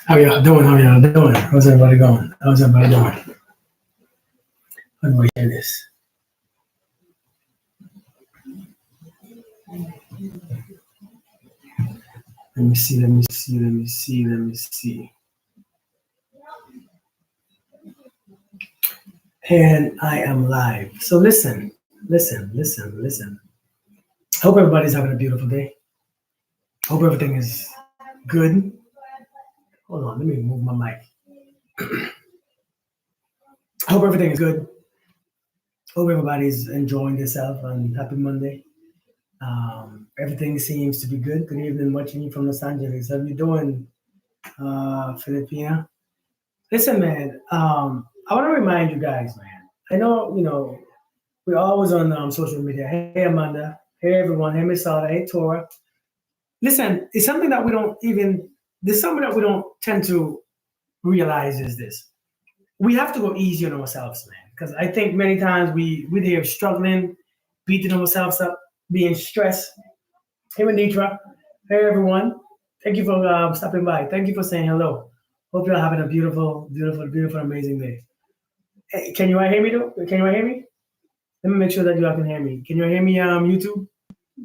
How y'all doing? How y'all doing? How's everybody going? How's everybody doing? How do I hear this? Let me see, let me see, let me see, let me see. And I am live. So listen. Hope everybody's having a beautiful day. Hope everything is good. Hold on, let me move my mic. Hope everything is good. Hope everybody's enjoying themselves on Happy Monday. Everything seems to be good. Good evening, watching you from Los Angeles. How you doing, Filipina? Listen, man. I want to remind you guys, man. I know, we're always on social media. Hey, Amanda. Hey, everyone. Hey, Miss Sada. Hey, Tora. Listen, it's something that we don't even. There's something that we don't tend to realize is this. We have to go easy on ourselves, man. Because I think many times we're there struggling, beating ourselves up, being stressed. Hey, Manitra. Hey, everyone. Thank you for stopping by. Thank you for saying hello. Hope you're having a beautiful, amazing day. Hey, can you all hear me though? Can you all hear me? Let me make sure that you all can hear me. Can you all hear me, YouTube?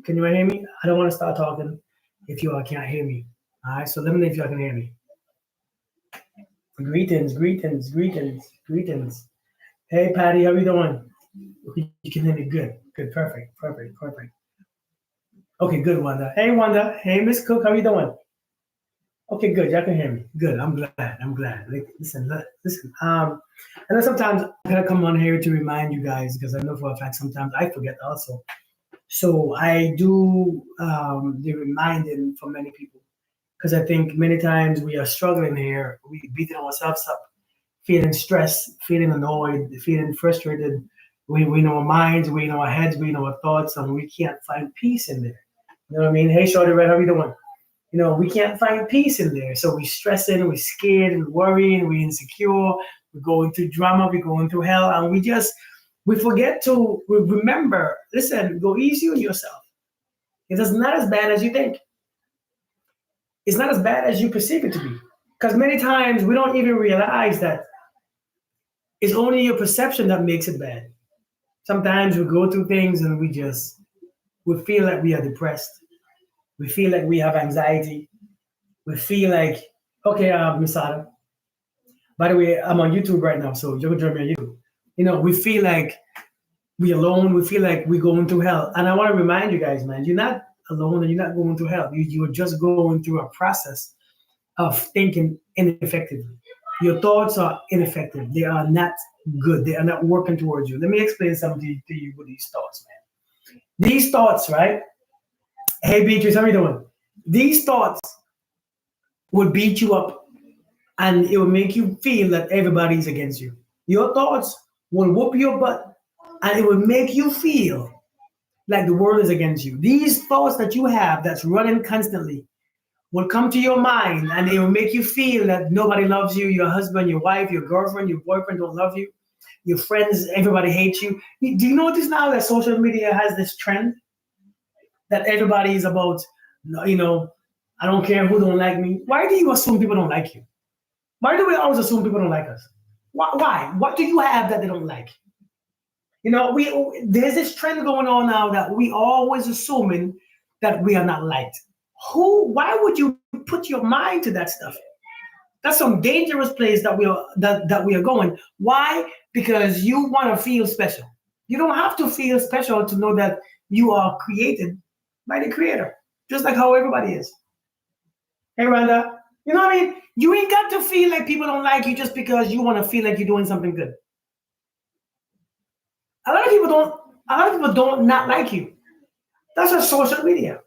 Can you all hear me? I don't want to start talking if you all can't hear me. All right, so let me know if you all can hear me. Greetings. Hey, Patty, how you doing? You can hear me. Good, perfect. Okay, good, Wanda. Hey, Wanda. Hey, Miss Cook, how you doing? Okay, good. Y'all can hear me. Good. I'm glad. Listen. I know sometimes I gotta come on here to remind you guys because I know for a fact sometimes I forget also. So I do the reminding for many people because I think many times we are struggling here. We beating ourselves up, feeling stressed, feeling annoyed, feeling frustrated. We know our minds, we know our heads, we know our thoughts, and we can't find peace in there. You know what I mean? Hey, Shorty Red, how you doing? We can't find peace in there. So we stressing, we scared, we worrying, we insecure, we're going through drama, we're going through hell, and we forget to remember, listen, go easy on yourself. It's not as bad as you think. It's not as bad as you perceive it to be. Because many times we don't even realize that it's only your perception that makes it bad. Sometimes we go through things and we feel like we are depressed. We feel like we have anxiety. We feel like, okay, Misada. By the way, I'm on YouTube right now, so you can join me on YouTube. We feel like we're alone. We feel like we're going through hell. And I want to remind you guys, man, you're not alone and you're not going through hell. You're just going through a process of thinking ineffectively. Your thoughts are ineffective. They are not good. They are not working towards you. Let me explain something to you with these thoughts, man. These thoughts, right? Hey, Beatrice, how are you doing? These thoughts would beat you up and it will make you feel that everybody's against you. Your thoughts will whoop your butt and it will make you feel like the world is against you. These thoughts that you have that's running constantly will come to your mind and it will make you feel that nobody loves you, your husband, your wife, your girlfriend, your boyfriend don't love you, your friends, everybody hates you. Do you notice now that social media has this trend that everybody is about, I don't care who don't like me. Why do you assume people don't like you? Why do we always assume people don't like us? Why? What do you have that they don't like? We there's this trend going on now that we always assuming that we are not liked. Why would you put your mind to that stuff? That's some dangerous place that we are going. Why? Because you want to feel special. You don't have to feel special to know that you are created by the creator, just like how everybody is. Hey, Rhonda, you know what I mean? You ain't got to feel like people don't like you just because you want to feel like you're doing something good. A lot of people don't not like you. That's what social media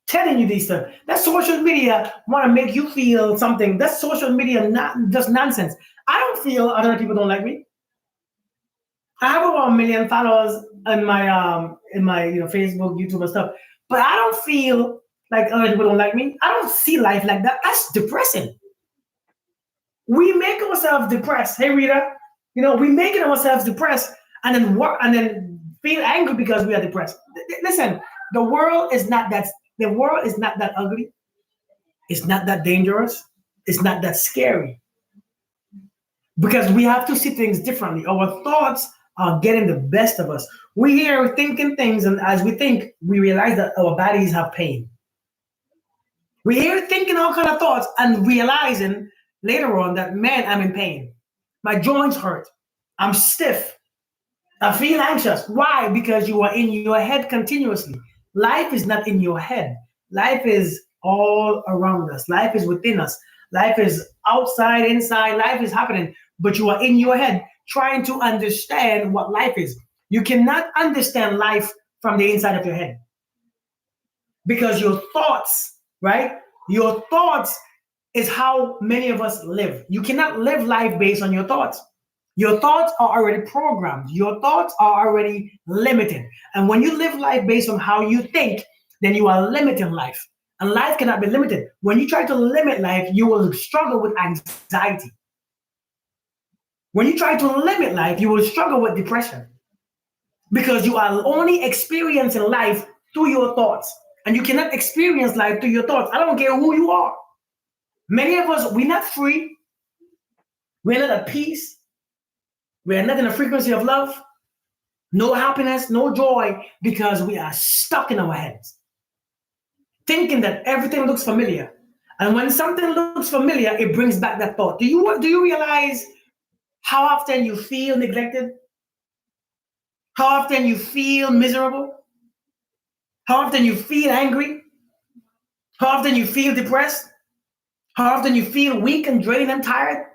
telling you these stuff. That social media want to make you feel something. That's social media, not just nonsense. I don't feel other people don't like me. I have over 1 million followers in my Facebook, YouTube, and stuff, but I don't feel like other people don't like me. I don't see life like that. That's depressing. We make ourselves depressed. Hey, Rita, we making ourselves depressed and then work and then feel angry because we are depressed. Listen, the world is not that ugly. It's not that dangerous. it's not that scary because we have to see things differently. Our thoughts are getting the best of us. We here thinking things, and as we think, we realize that our bodies have pain. We here thinking all kind of thoughts and realizing later on that, man, I'm in pain. My joints hurt. I'm stiff. I feel anxious. Why? Because you are in your head continuously. Life is not in your head. Life is all around us. Life is within us. Life is outside, inside. Life is happening, but you are in your head trying to understand what life is. You cannot understand life from the inside of your head because your thoughts, right? Your thoughts is how many of us live. You cannot live life based on your thoughts. Your thoughts are already programmed. Your thoughts are already limited. And when you live life based on how you think, then you are limiting life. And life cannot be limited. When you try to limit life, you will struggle with anxiety. When you try to limit life, you will struggle with depression because you are only experiencing life through your thoughts. And you cannot experience life through your thoughts. I don't care who you are. Many of us, we're not free. We're not at peace. We're not in a frequency of love. No happiness, no joy, because we are stuck in our heads, thinking that everything looks familiar. And when something looks familiar, it brings back that thought. Do you realize how often you feel neglected? How often you feel miserable? How often you feel angry? How often you feel depressed? How often you feel weak and drained and tired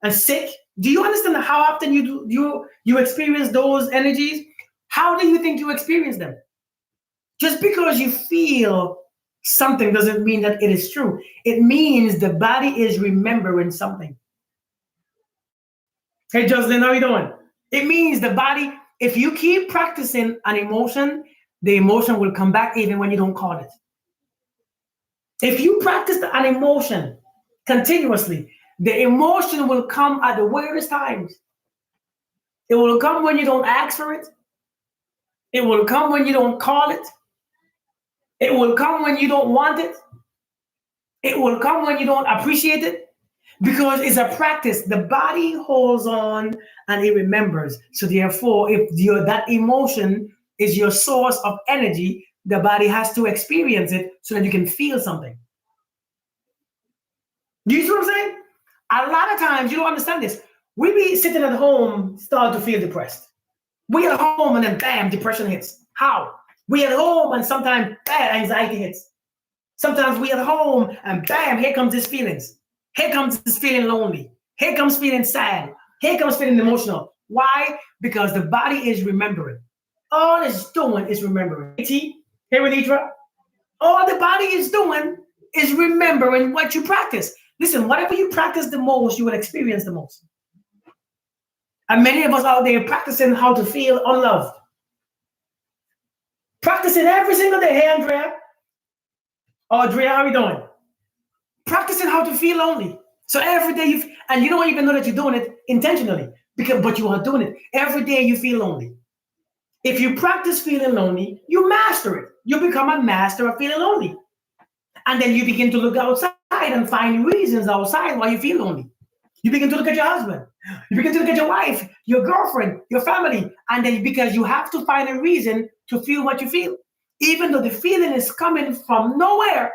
and sick? Do you understand how often you experience those energies? How do you think you experience them? Just because you feel something doesn't mean that it is true. It means the body is remembering something. Hey, Jocelyn, how are you doing? It means the body, if you keep practicing an emotion, the emotion will come back even when you don't call it. If you practice an emotion continuously, the emotion will come at the weirdest times. It will come when you don't ask for it. It will come when you don't call it. It will come when you don't want it. It will come when you don't appreciate it. Because it's a practice. The body holds on and it remembers. So therefore, if that emotion is your source of energy, the body has to experience it so that you can feel something. Do you see what I'm saying? A lot of times you don't understand this. We be sitting at home, start to feel depressed. We at home and then bam, depression hits. How? We at home and sometimes bam, anxiety hits. Sometimes we at home and bam, here comes these feelings. Here comes this feeling lonely. Here comes feeling sad. Here comes feeling emotional. Why? Because the body is remembering. All it's doing is remembering. Hey, Renitra. All the body is doing is remembering what you practice. Listen, whatever you practice the most, you will experience the most. And many of us out there practicing how to feel unloved. Practicing every single day. Hey, Andrea. Oh, Andrea, how are you doing? Practicing how to feel lonely. So every day and you don't even know that you're doing it intentionally, but you are doing it. Every day you feel lonely. If you practice feeling lonely, you master it. You become a master of feeling lonely. And then you begin to look outside and find reasons outside why you feel lonely. You begin to look at your husband. You begin to look at your wife, your girlfriend, your family. And then because you have to find a reason to feel what you feel. Even though the feeling is coming from nowhere,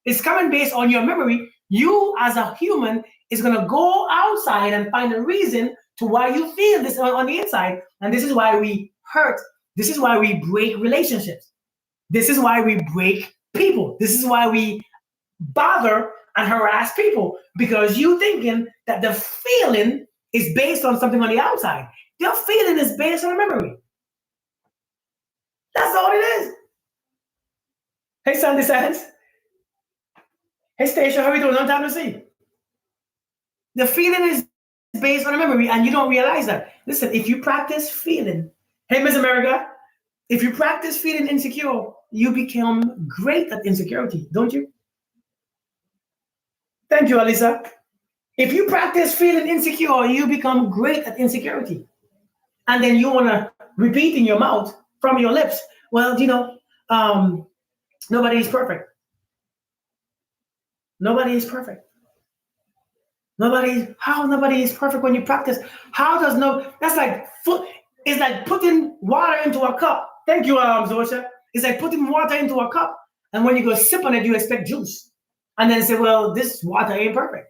it's coming based on your memory. You as a human is going to go outside and find a reason to why you feel this on the inside. And this is why we hurt. This is why we break relationships. This is why we break people. This is why we bother and harass people, because you thinking that the feeling is based on something on the outside. Your feeling is based on a memory. That's all it is. Hey, Sandy Sands. Hey, Stacia, how are you doing? Long time to see. The feeling is based on a memory, and you don't realize that. Listen, if you practice feeling, hey, Miss America, if you practice feeling insecure, you become great at insecurity, don't you? Thank you, Alisa. If you practice feeling insecure, you become great at insecurity. And then you want to repeat in your mouth from your lips, well, nobody is perfect. Nobody is perfect. Nobody is perfect when you practice. How does no? That's like it's like putting water into a cup. Thank you, Zosha. It's like putting water into a cup, and when you go sip on it, you expect juice, and then say, "Well, this water ain't perfect."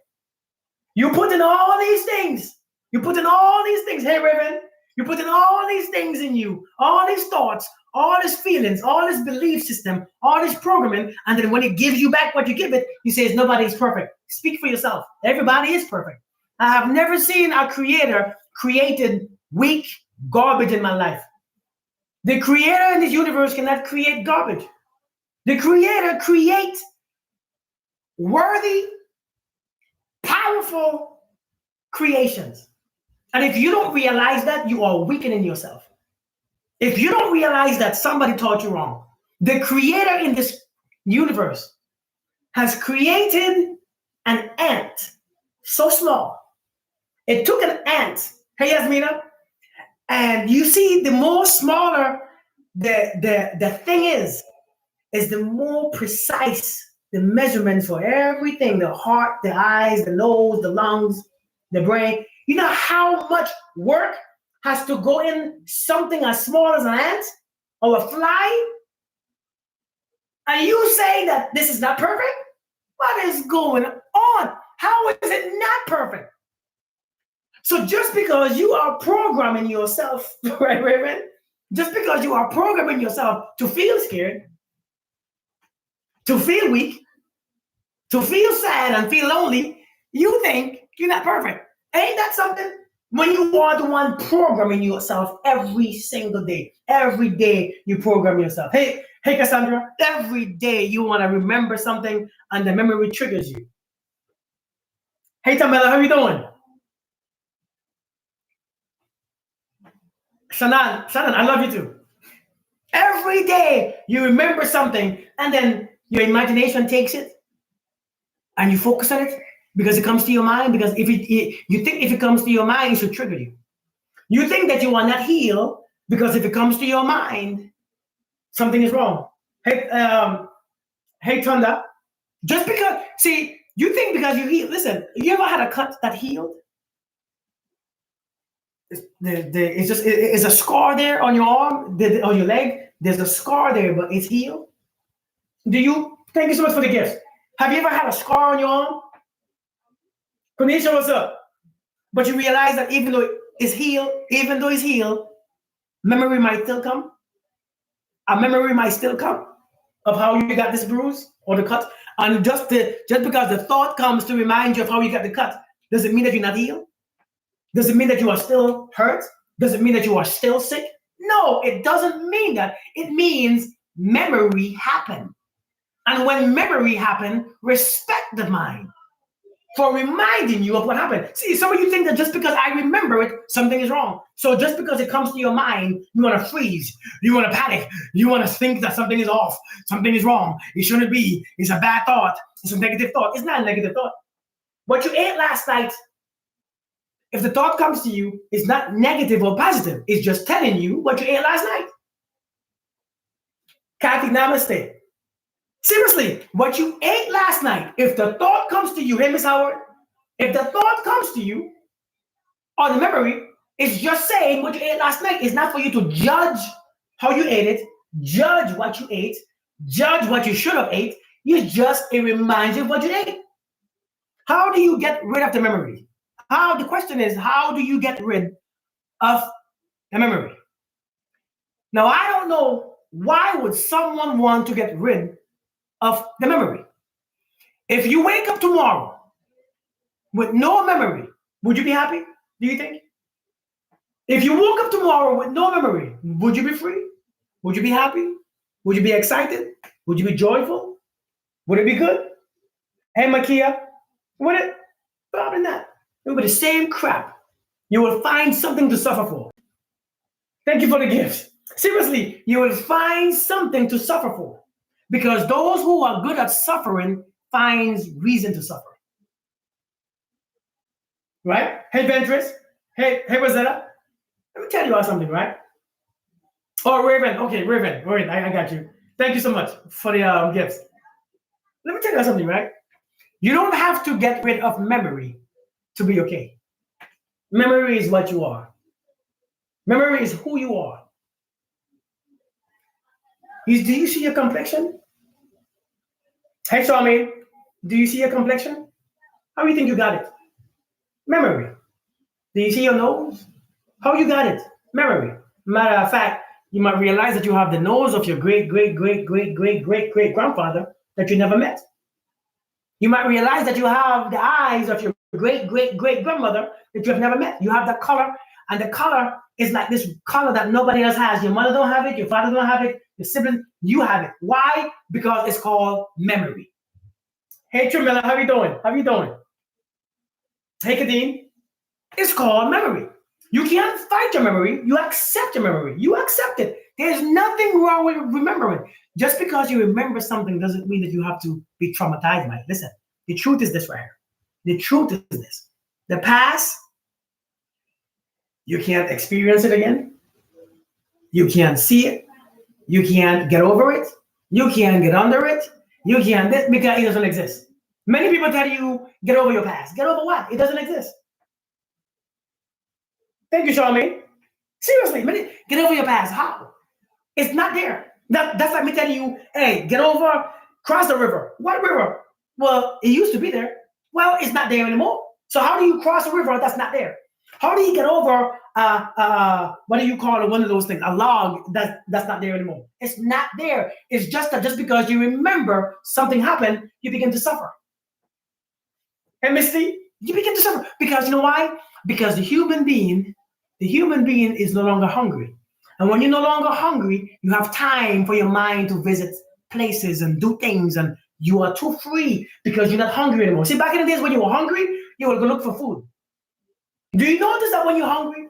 You put in all these things. You put in all these things. Hey, Raven, you put in all these things in you, all these thoughts, all these feelings, all this belief system, all this programming, and then when it gives you back what you give it, you say nobody's perfect. Speak for yourself. Everybody is perfect. I have never seen a creator created weak garbage in my life. The creator in this universe cannot create garbage. The creator creates worthy, powerful creations. And if you don't realize that, you are weakening yourself. If you don't realize that somebody taught you wrong, the creator in this universe has created an ant so small. It took an ant, hey Yasmina, and you see the more smaller the thing is the more precise the measurements for everything, the heart, the eyes, the nose, the lungs, the brain. You know how much work has to go in something as small as an ant or a fly? And you say that this is not perfect? What is going on? How is it not perfect? So just because you are programming yourself, right, Raven? Just because you are programming yourself to feel scared, to feel weak, to feel sad and feel lonely, you think you're not perfect. Ain't that something? When you are the one programming yourself every single day, every day you program yourself. Hey, Cassandra, every day you want to remember something and the memory triggers you. Hey, Tamela, how you doing? Shannon, I love you too. Every day you remember something and then your imagination takes it and you focus on it because it comes to your mind. Because you think if it comes to your mind, it should trigger you. You think that you are not healed because if it comes to your mind, something is wrong. Hey, Tunda, just because, see, you think because you heal. Listen, you ever had a cut that healed? It's a scar there on your arm, on your leg. There's a scar there, but it's healed. Thank you so much for the gift. Have you ever had a scar on your arm? Konisha, what's up? But you realize that even though it's healed, memory might still come. A memory might still come of how you got this bruise or the cut. And just because the thought comes to remind you of how you got the cut, does it mean that you're not healed? Does it mean that you are still hurt? Does it mean that you are still sick? No, it doesn't mean that. It means memory happened. And when memory happened, respect the mind for reminding you of what happened. See, some of you think that just because I remember it, something is wrong. So just because it comes to your mind, you want to freeze, you want to panic, you want to think that something is off, something is wrong, it shouldn't be, it's a bad thought, it's a negative thought. It's not a negative thought. What you ate last night, if the thought comes to you, it's not negative or positive. It's just telling you what you ate last night. Kathy, namaste. Seriously, what you ate last night, if the thought comes to you, hey, Miss Howard, if the thought comes to you or the memory, it's just saying what you ate last night. It's not for you to judge how you ate it, judge what you ate, judge what you should have ate. It reminds you of what you ate. How do you get rid of the memory? The question is, how do you get rid of the memory? Now, I don't know why would someone want to get rid of the memory. If you wake up tomorrow with no memory, would you be happy? Do you think? If you woke up tomorrow with no memory, would you be free? Would you be happy? Would you be excited? Would you be joyful? Would it be good? Hey, Makia, would it? Probably not. It would be the same crap. You will find something to suffer for. Thank you for the gift. Seriously, you will find something to suffer for. Because those who are good at suffering finds reason to suffer. Right? Hey, Ventress. Hey, Rosetta. Let me tell you about something, right? Oh, Raven. Okay, Raven. I got you. Thank you so much for the gifts. Let me tell you something, right? You don't have to get rid of memory to be okay. Memory is what you are. Memory is who you are. Do you see your complexion? Hey, Charmaine, do you see your complexion? How do you think you got it? Memory. Do you see your nose? How you got it? Memory. Matter of fact, you might realize that you have the nose of your great, great, great, great, great, great, great grandfather that you never met. You might realize that you have the eyes of your great, great, great grandmother that you have never met. You have that color, and the color is like this color that nobody else has. Your mother don't have it, your father don't have it, your sibling, you have it. Why? Because it's called memory. Hey, Tramilla, how you doing? How you doing? Hey, Kadeen. It's called memory. You can't fight your memory. You accept your memory. You accept it. There's nothing wrong with remembering. Just because you remember something doesn't mean that you have to be traumatized by it. Listen, the truth is this right here. The truth is this. The past, you can't experience it again. You can't see it. You can't get over it. You can't get under it. You can't, because it doesn't exist. Many people tell you, get over your past. Get over what? It doesn't exist. Thank you, Charmaine. Seriously, get over your past. How? It's not there. That's like me telling you, hey, get over, cross the river. What river? Well, it used to be there. Well, it's not there anymore. So how do you cross a river that's not there? How do you get over, what do you call it, one of those things, a log that's not there anymore? It's not there. It's just that just because you remember something happened, you begin to suffer. And Misty, you begin to suffer. Because you know why? Because the human being is no longer hungry. And when you're no longer hungry, you have time for your mind to visit places and do things, and you are too free because you're not hungry anymore. See, back in the days when you were hungry, you would go look for food. Do you notice that when you're hungry,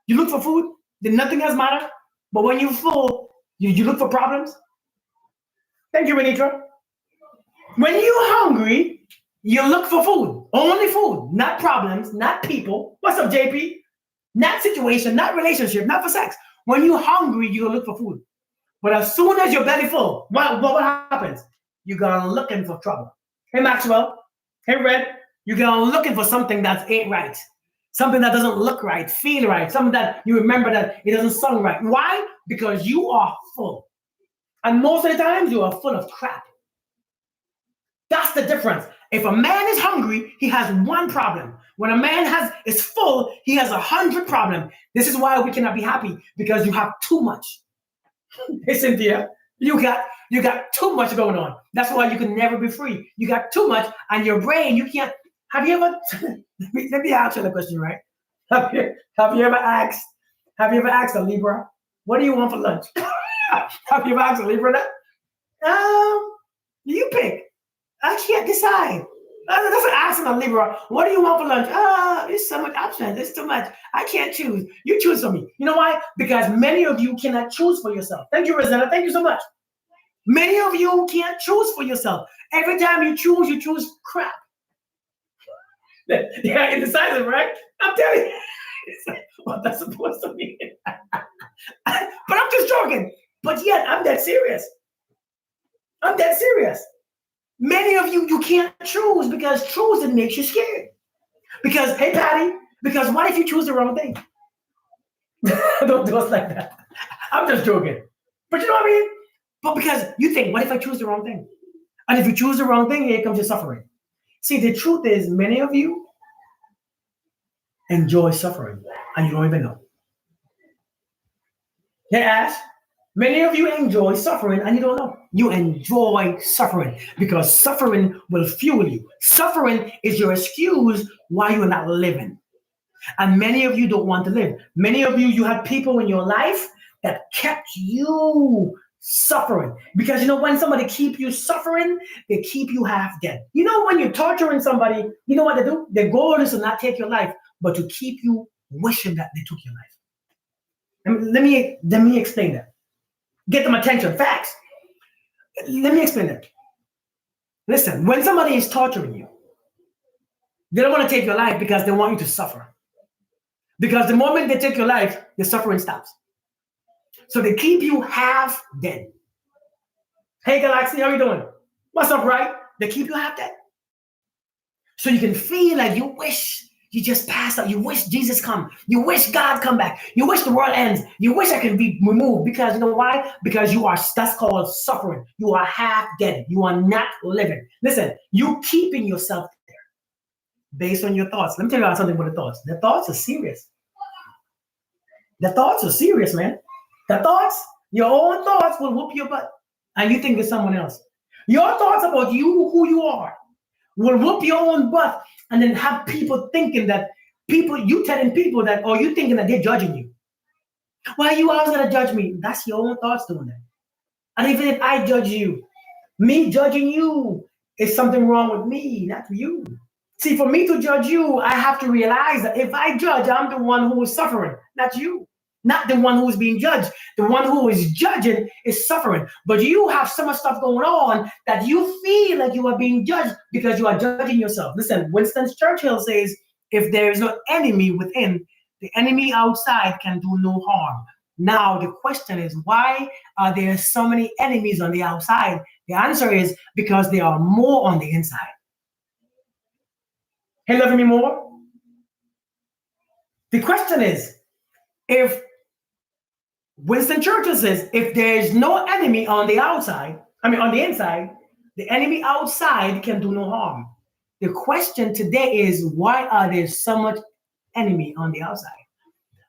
you look for food, then nothing else matters? But when you're full, you look for problems? Thank you, Renitra. When you're hungry, you look for food. Only food, not problems, not people. What's up, JP? Not situation, not relationship, not for sex. When you're hungry, you look for food. But as soon as your belly full, what happens? You go looking for trouble. Hey, Maxwell. Hey, Red. You go looking for something that ain't right. Something that doesn't look right, feel right. Something that you remember that it doesn't sound right. Why? Because you are full. And most of the times, you are full of crap. That's the difference. If a man is hungry, he has one problem. When a man is full, he has 100 problems. This is why we cannot be happy, because you have too much. Hey, Cynthia, you got too much going on. That's why you can never be free. You got too much, and your brain, you can't. Have you ever? let me ask you the question, right? Have you ever asked a Libra, what do you want for lunch? Have you ever asked a Libra that? You pick. I can't decide. That's an asking a Libra. What do you want for lunch? There's so much options. There's too much. I can't choose. You choose for me. You know why? Because many of you cannot choose for yourself. Thank you, Rosetta. Thank you so much. Many of you can't choose for yourself. Every time you choose crap. Yeah, indecisive, right? I'm telling you. It's like, what that's supposed to mean. But I'm just joking. But yet, I'm that serious. I'm that serious. Many of you can't choose, because choosing makes you scared. Because, hey, Patty, because what if you choose the wrong thing? Don't do us like that. I'm just joking. But you know what I mean? But because you think, what if I choose the wrong thing? And if you choose the wrong thing, here comes your suffering. See, the truth is, many of you enjoy suffering, and you don't even know. Hey, Ash, many of you enjoy suffering, and you don't know. You enjoy suffering because suffering will fuel you. Suffering is your excuse why you're not living. And many of you don't want to live. Many of you have people in your life that kept you suffering. Because you know, when somebody keep you suffering, they keep you half dead. You know, when you're torturing somebody, you know what they do? Their goal is to not take your life, but to keep you wishing that they took your life. And let me explain that. Get them attention. Facts. Let me explain it. Listen, when somebody is torturing you, they don't want to take your life because they want you to suffer. Because the moment they take your life, the suffering stops. So they keep you half dead. Hey, Galaxy, how you doing? What's up, right? They keep you half dead. So you can feel like you wish you just passed out. You wish Jesus come. You wish God come back. You wish the world ends. You wish I could be removed. Because you know why? Because you are, that's called suffering. You are half dead. You are not living. Listen, you keeping yourself there based on your thoughts. Let me tell you something about the thoughts. The thoughts are serious. The thoughts are serious, man. The thoughts, your own thoughts will whoop your butt. And you think it's someone else. Your thoughts about you, who you are, will whoop your own butt and then have people thinking that you telling people that, or you thinking that they're judging you. Why are you always gonna judge me? That's your own thoughts doing that. And even if I judge you, me judging you is something wrong with me, not you. See, for me to judge you, I have to realize that if I judge, I'm the one who is suffering, not you. Not the one who is being judged. The one who is judging is suffering. But you have so much stuff going on that you feel like you are being judged because you are judging yourself. Listen, Winston Churchill says, if there is no enemy within, the enemy outside can do no harm. Now, the question is, why are there so many enemies on the outside? The answer is because there are more on the inside. Hey, loving me more? The question is, if Winston Churchill says, if there's no enemy on the outside, on the inside, the enemy outside can do no harm. The question today is, why are there so much enemy on the outside?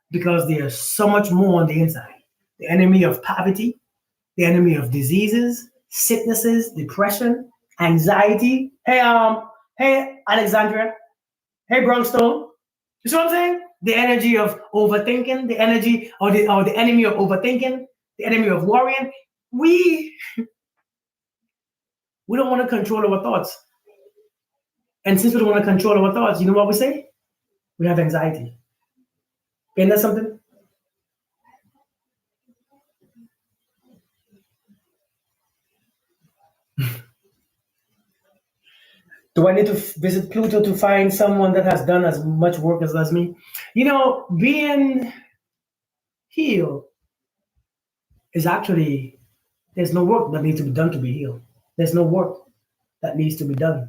Because there's so much more on the inside. The enemy of poverty, the enemy of diseases, sicknesses, depression, anxiety. Hey, Alexandra. Hey, Brownstone. You see what I'm saying? The energy of overthinking, the energy or the enemy of overthinking, the enemy of worrying. We don't want to control our thoughts. And since we don't want to control our thoughts, you know what we say? We have anxiety. Isn't that something? Do I need to visit Pluto to find someone that has done as much work as me? You know, being healed is actually, there's no work that needs to be done to be healed. There's no work that needs to be done.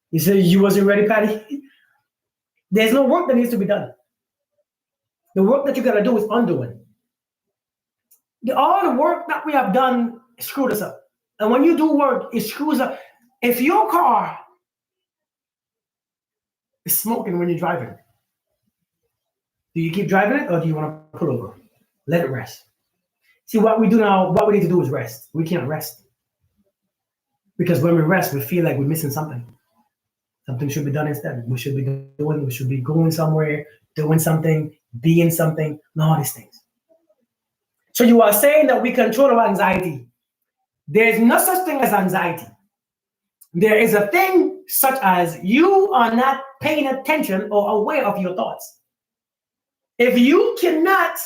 You say you wasn't ready, Patty? There's no work that needs to be done. The work that you got to do is undoing. All the work that we have done screwed us up. And when you do work, it screws up. If your car is smoking when you're driving, do you keep driving it or do you want to pull over? Let it rest. See, what we do now, what we need to do is rest. We can't rest. Because when we rest, we feel like we're missing something. Something should be done instead. We should be going somewhere, doing something, being something, and all these things. So you are saying that we control our anxiety. There is no such thing as anxiety. There is a thing such as you are not paying attention or aware of your thoughts. If you cannot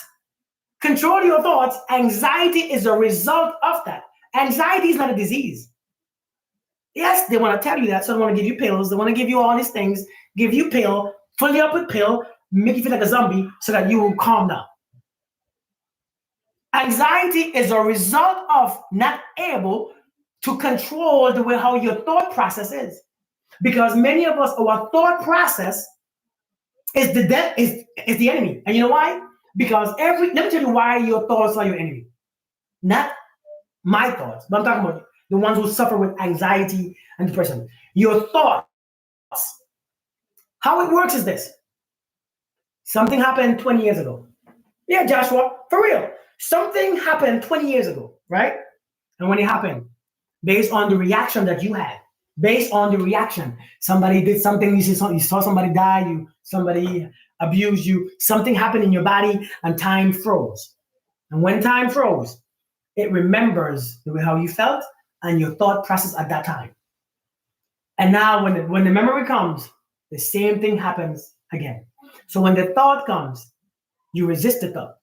control your thoughts, anxiety is a result of that. Anxiety is not a disease. Yes, they want to tell you that, so they want to give you pills. They want to give you all these things, give you pill, fill you up with pill, make you feel like a zombie so that you will calm down. Anxiety is a result of not able to control the way how your thought process is. Because many of us, our thought process is the enemy. And you know why? Because let me tell you why your thoughts are your enemy. Not my thoughts, but I'm talking about the ones who suffer with anxiety and depression. Your thoughts. How it works is this. Something happened 20 years ago. Yeah, Joshua, for real. Something happened 20 years ago, right? And when it happened, based on the reaction that you had, based on the reaction, somebody did something, you saw somebody die, somebody abused you, something happened in your body, and time froze. And when time froze, it remembers the way how you felt and your thought process at that time. And now when the memory comes, the same thing happens again. So when the thought comes, you resist the thought.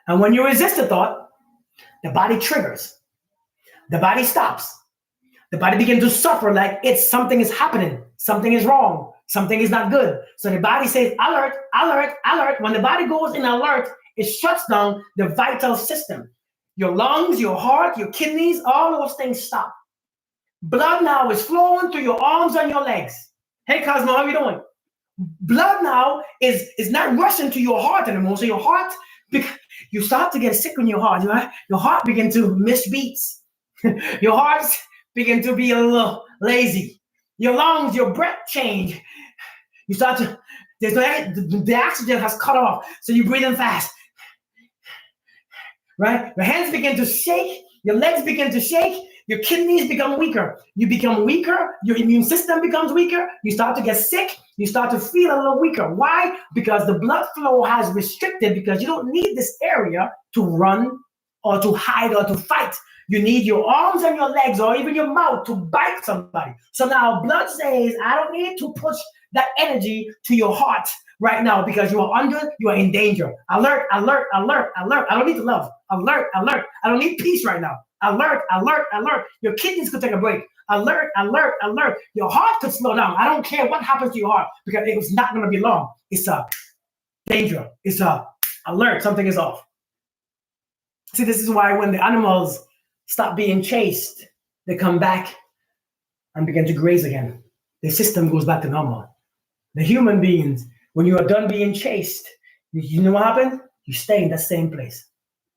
And when you resist the thought, the body triggers. The body stops. The body begins to suffer like something is happening. Something is wrong. Something is not good. So the body says, alert, alert, alert. When the body goes in alert, it shuts down the vital system. Your lungs, your heart, your kidneys, all those things stop. Blood now is flowing through your arms and your legs. Hey, Cosmo, how you doing? Blood now is not rushing to your heart anymore. So your heart, you start to get sick in your heart. Your heart begin to miss beats. Your heart begin to be a little lazy. Your lungs, your breath change. You start to, the oxygen has cut off. So you breathe in fast, right? Your hands begin to shake. Your legs begin to shake. Your kidneys become weaker. You become weaker. Your immune system becomes weaker. You start to get sick. You start to feel a little weaker. Why? Because the blood flow has restricted, because you don't need this area to run or to hide or to fight. You need your arms and your legs or even your mouth to bite somebody. So now blood says, I don't need to push that energy to your heart right now, because you are in danger. Alert, alert, alert, alert. I don't need to love. Alert, alert. I don't need peace right now. Alert, alert, alert. Your kidneys could take a break. Alert, alert, alert. Your heart could slow down. I don't care what happens to your heart, because it's not going to be long. It's a danger. It's a alert. Something is off. See, this is why when the animals stop being chased, they come back and begin to graze again. The system goes back to normal. The human beings, when you are done being chased, you know what happened? You stay in that same place.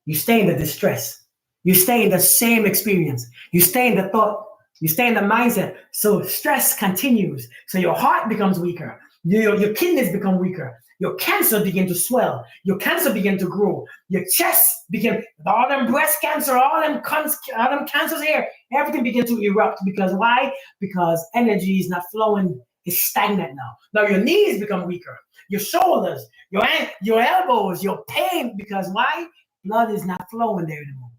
You stay in the distress. You stay in the same experience. You stay in the thought. You stay in the mindset. So stress continues. So your heart becomes weaker. Your kidneys become weaker. Your cancer begin to swell. Your cancer begin to grow. Your chest begin, all them breast cancer, all them cancers here, everything begin to erupt. Because why? Because energy is not flowing. It's stagnant now. Now your knees become weaker. Your shoulders, your elbows, your pain. Because why? Blood is not flowing there anymore.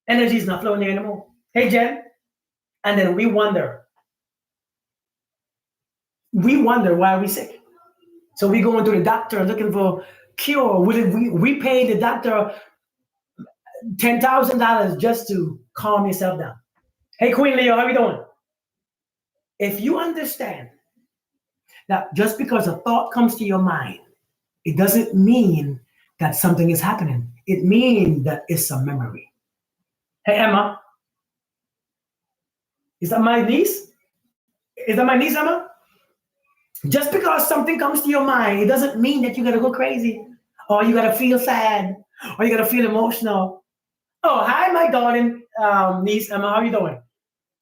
Energy is not flowing there anymore. Hey, Jen. And then we wonder why we're sick. So we go into the doctor looking for cure. We pay the doctor $10,000 just to calm yourself down. Hey, Queen Leo, how you doing? If you understand that just because a thought comes to your mind, it doesn't mean that something is happening. It means that it's a memory. Hey, Emma. Is that my niece? Is that my niece, Emma? Just because something comes to your mind, it doesn't mean that you gotta go crazy, or you gotta feel sad, or you gotta feel emotional. Oh, hi, my darling niece, Emma. How are you doing?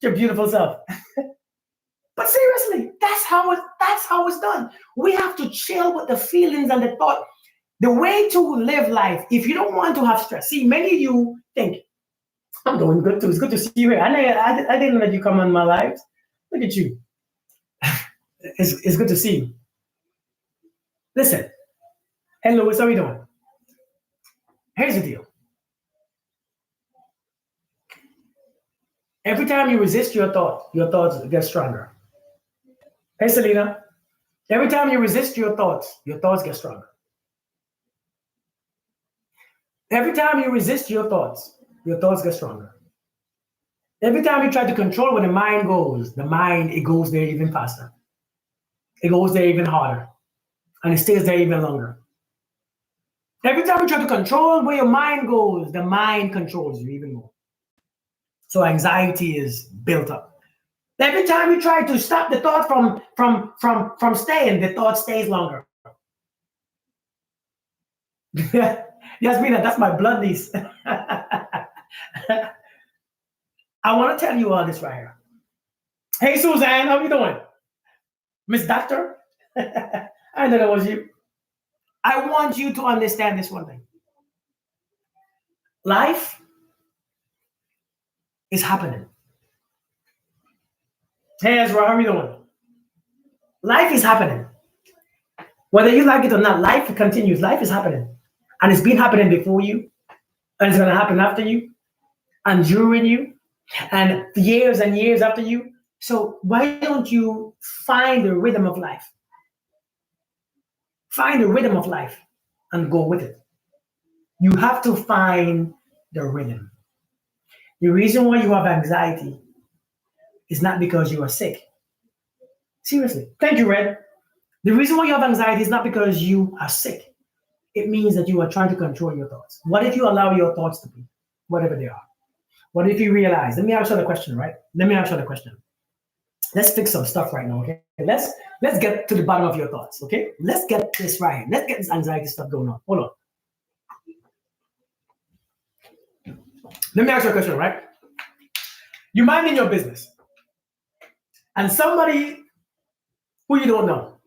Your beautiful self. But seriously, that's how it's done. We have to chill with the feelings and the thought. The way to live life, if you don't want to have stress. See, many of you think, I'm doing good too. It's good to see you here. I didn't let you come on my lives. Look at you. It's good to see you. Listen. Hey, Louis, how are you doing? Here's the deal. Every time you resist your thoughts get stronger. Hey, Selena. Every time you resist your thoughts get stronger. Every time you resist your thoughts get stronger. Every time you try to control where the mind, it goes there even faster. It goes there even harder. And it stays there even longer. Every time you try to control where your mind goes, the mind controls you even more. So anxiety is built up. Every time you try to stop the thought from staying, the thought stays longer. Yasmina, that's my blood niece. I want to tell you all this right here. Hey, Suzanne, how you doing? Miss Doctor? I know that was you. I want you to understand this one thing. Life is happening. Hey, Ezra, how are you doing? Life is happening. Whether you like it or not, life continues. Life is happening. And it's been happening before you. And it's going to happen after you. And during you. And years and years after you. So why don't you find the rhythm of life? Find the rhythm of life and go with it. You have to find the rhythm. The reason why you have anxiety is not because you are sick. Seriously. Thank you, Red. The reason why you have anxiety is not because you are sick. It means that you are trying to control your thoughts. What if you allow your thoughts to be, whatever they are? What if you realize? Let me ask you the question, right? Let me ask you the question. Let's fix some stuff right now, okay? Let's get to the bottom of your thoughts, okay? Let's get this right here. Let's get this anxiety stuff going on. Hold on. Let me ask you a question, right? You minding your business, and somebody who you don't know,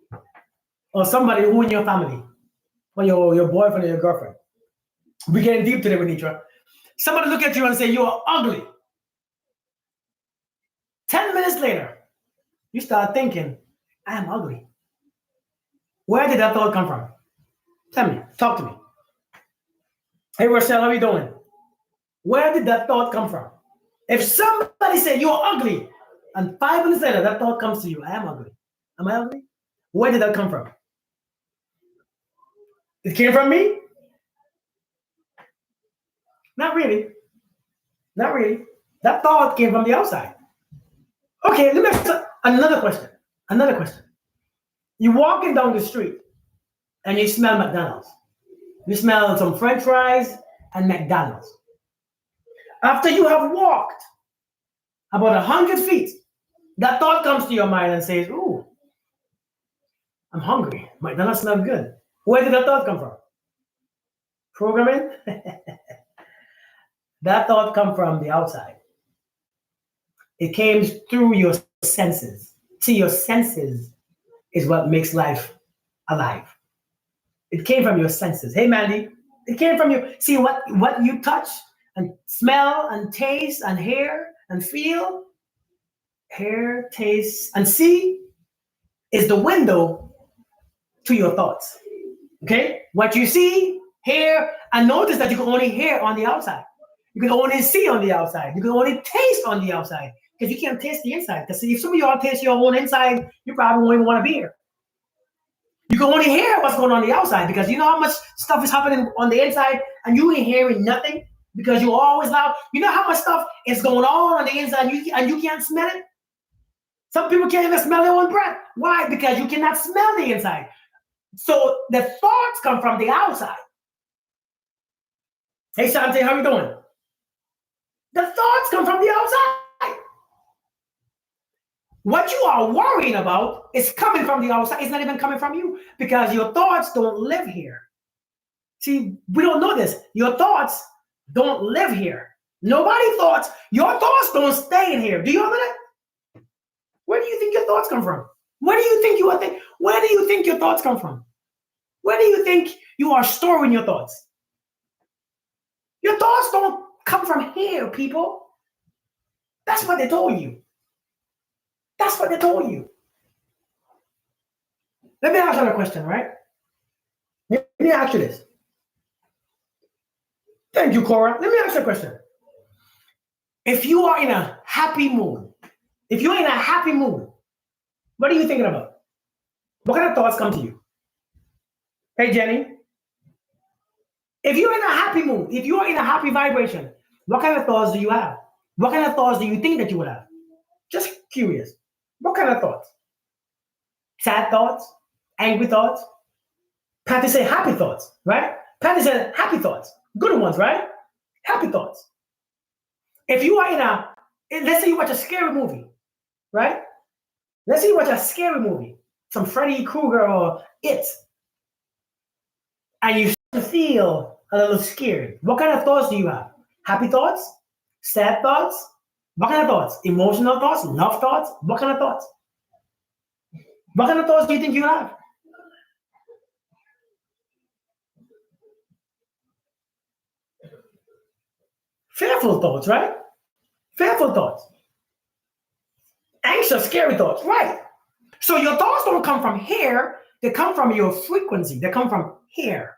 or somebody who in your family, or your boyfriend or your girlfriend, we getting deep today, Renitra. Somebody look at you and say, you're ugly. 10 minutes later, you start thinking, I am ugly. Where did that thought come from? Tell me, talk to me. Hey, Rochelle, how are you doing? Where did that thought come from? If somebody said you're ugly, and 5 minutes later that thought comes to you, I am ugly. Am I ugly? Where did that come from? It came from me? Not really. Not really. That thought came from the outside. Okay, let me ask another question. Another question. You're walking down the street and you smell McDonald's. You smell some French fries and McDonald's. After you have walked about 100 feet, that thought comes to your mind and says, ooh, I'm hungry. McDonald's smells good. Where did that thought come from? Programming? That thought come from the outside. It came through your senses. See, your senses is what makes life alive. It came from your senses. Hey, Mandy, it came from you. See, what you touch and smell and taste and hear and feel, hear, taste, and see is the window to your thoughts. Okay? What you see, hear, and notice that you can only hear on the outside. You can only see on the outside. You can only taste on the outside because you can't taste the inside. Because if some of y'all taste your own inside, you probably won't even want to be here. You can only hear what's going on the outside because you know how much stuff is happening on the inside and you ain't hearing nothing because you're always loud. You know how much stuff is going on the inside and you can't smell it? Some people can't even smell their own breath. Why? Because you cannot smell the inside. So the thoughts come from the outside. Hey, Shante, how you doing? The thoughts come from the outside. What you are worrying about is coming from the outside. It's not even coming from you because your thoughts don't live here. See, we don't know this. Your thoughts don't live here. Nobody thoughts. Your thoughts don't stay in here. Do you know that? Where do you think your thoughts come from? Where do you think you are thinking? Where do you think your thoughts come from? Where do you think you are storing your thoughts? Your thoughts don't come from here, people. That's what they told you. That's what they told you. Let me ask you a question, right? Let me ask you this. Thank you, Cora. Let me ask you a question. If you are in a happy mood, what are you thinking about? What kind of thoughts come to you? Hey, Jenny. If you're in a happy mood, if you're in a happy vibration, what kind of thoughts do you have? What kind of thoughts do you think that you would have? Just curious. What kind of thoughts? Sad thoughts? Angry thoughts? Patty said happy thoughts, right? Patty said happy thoughts. Good ones, right? Happy thoughts. If you are let's say you watch a scary movie, right? Let's say you watch a scary movie, some Freddy Krueger or It, and you feel a little scared. What kind of thoughts do you have? Happy thoughts? Sad thoughts? What kind of thoughts? Emotional thoughts? Love thoughts? What kind of thoughts? What kind of thoughts do you think you have? Fearful thoughts, right? Fearful thoughts. Anxious, scary thoughts, right? So your thoughts don't come from here. They come from your frequency. They come from here.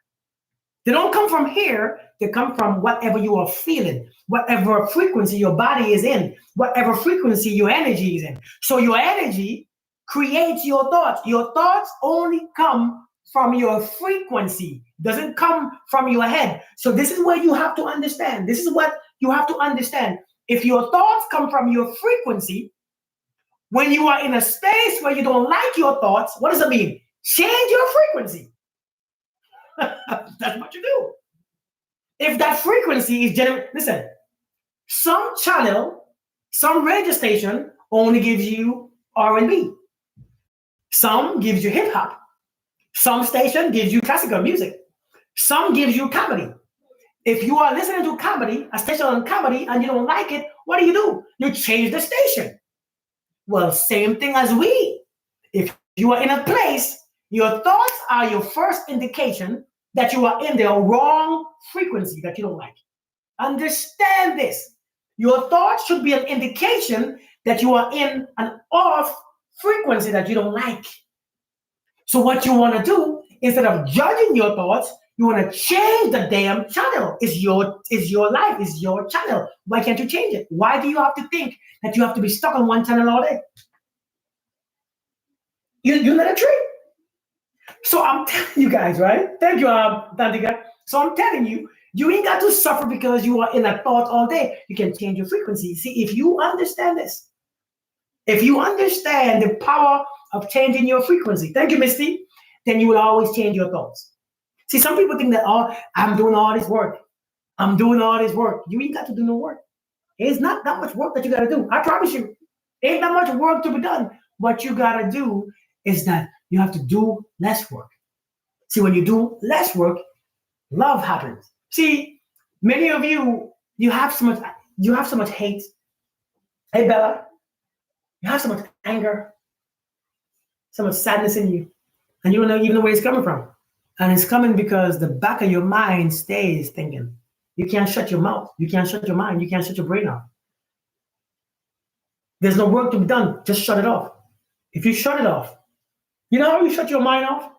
They don't come from here. They come from whatever you are feeling, whatever frequency your body is in, whatever frequency your energy is in. So your energy creates your thoughts. Your thoughts only come from your frequency. Doesn't come from your head. So this is what you have to understand. This is what you have to understand. If your thoughts come from your frequency, when you are in a space where you don't like your thoughts, what does it mean? Change your frequency. That's what you do. If that frequency is listen, some channel, some radio station only gives you R&B. Some gives you hip hop. Some station gives you classical music. Some gives you comedy. If you are listening to comedy, a station on comedy, and you don't like it, what do? You change the station. Well, same thing as we. If you are in a place, your thoughts are your first indication that you are in the wrong frequency that you don't like. Understand this. Your thoughts should be an indication that you are in an off frequency that you don't like. So what you want to do, instead of judging your thoughts, you want to change the damn channel. It's your life, it's your channel. Why can't you change it? Why do you have to think that you have to be stuck on one channel all day? You're not a tree. So I'm telling you guys, right? Thank you, Dandiga. So I'm telling you, you ain't got to suffer because you are in a thought all day. You can change your frequency. See, if you understand this, if you understand the power of changing your frequency, thank you, Misty, then you will always change your thoughts. See, some people think that, oh, I'm doing all this work. I'm doing all this work. You ain't got to do no work. It's not that much work that you got to do. I promise you. Ain't that much work to be done. What you got to do is that you have to do less work. See, when you do less work, love happens. See, many of you, you have so much hate. Hey, Bella, you have so much anger, so much sadness in you, and you don't even know where it's coming from. And it's coming because the back of your mind stays thinking. You can't shut your mouth. You can't shut your mind. You can't shut your brain off. There's no work to be done. Just shut it off. If you shut it off, you know how you shut your mind off?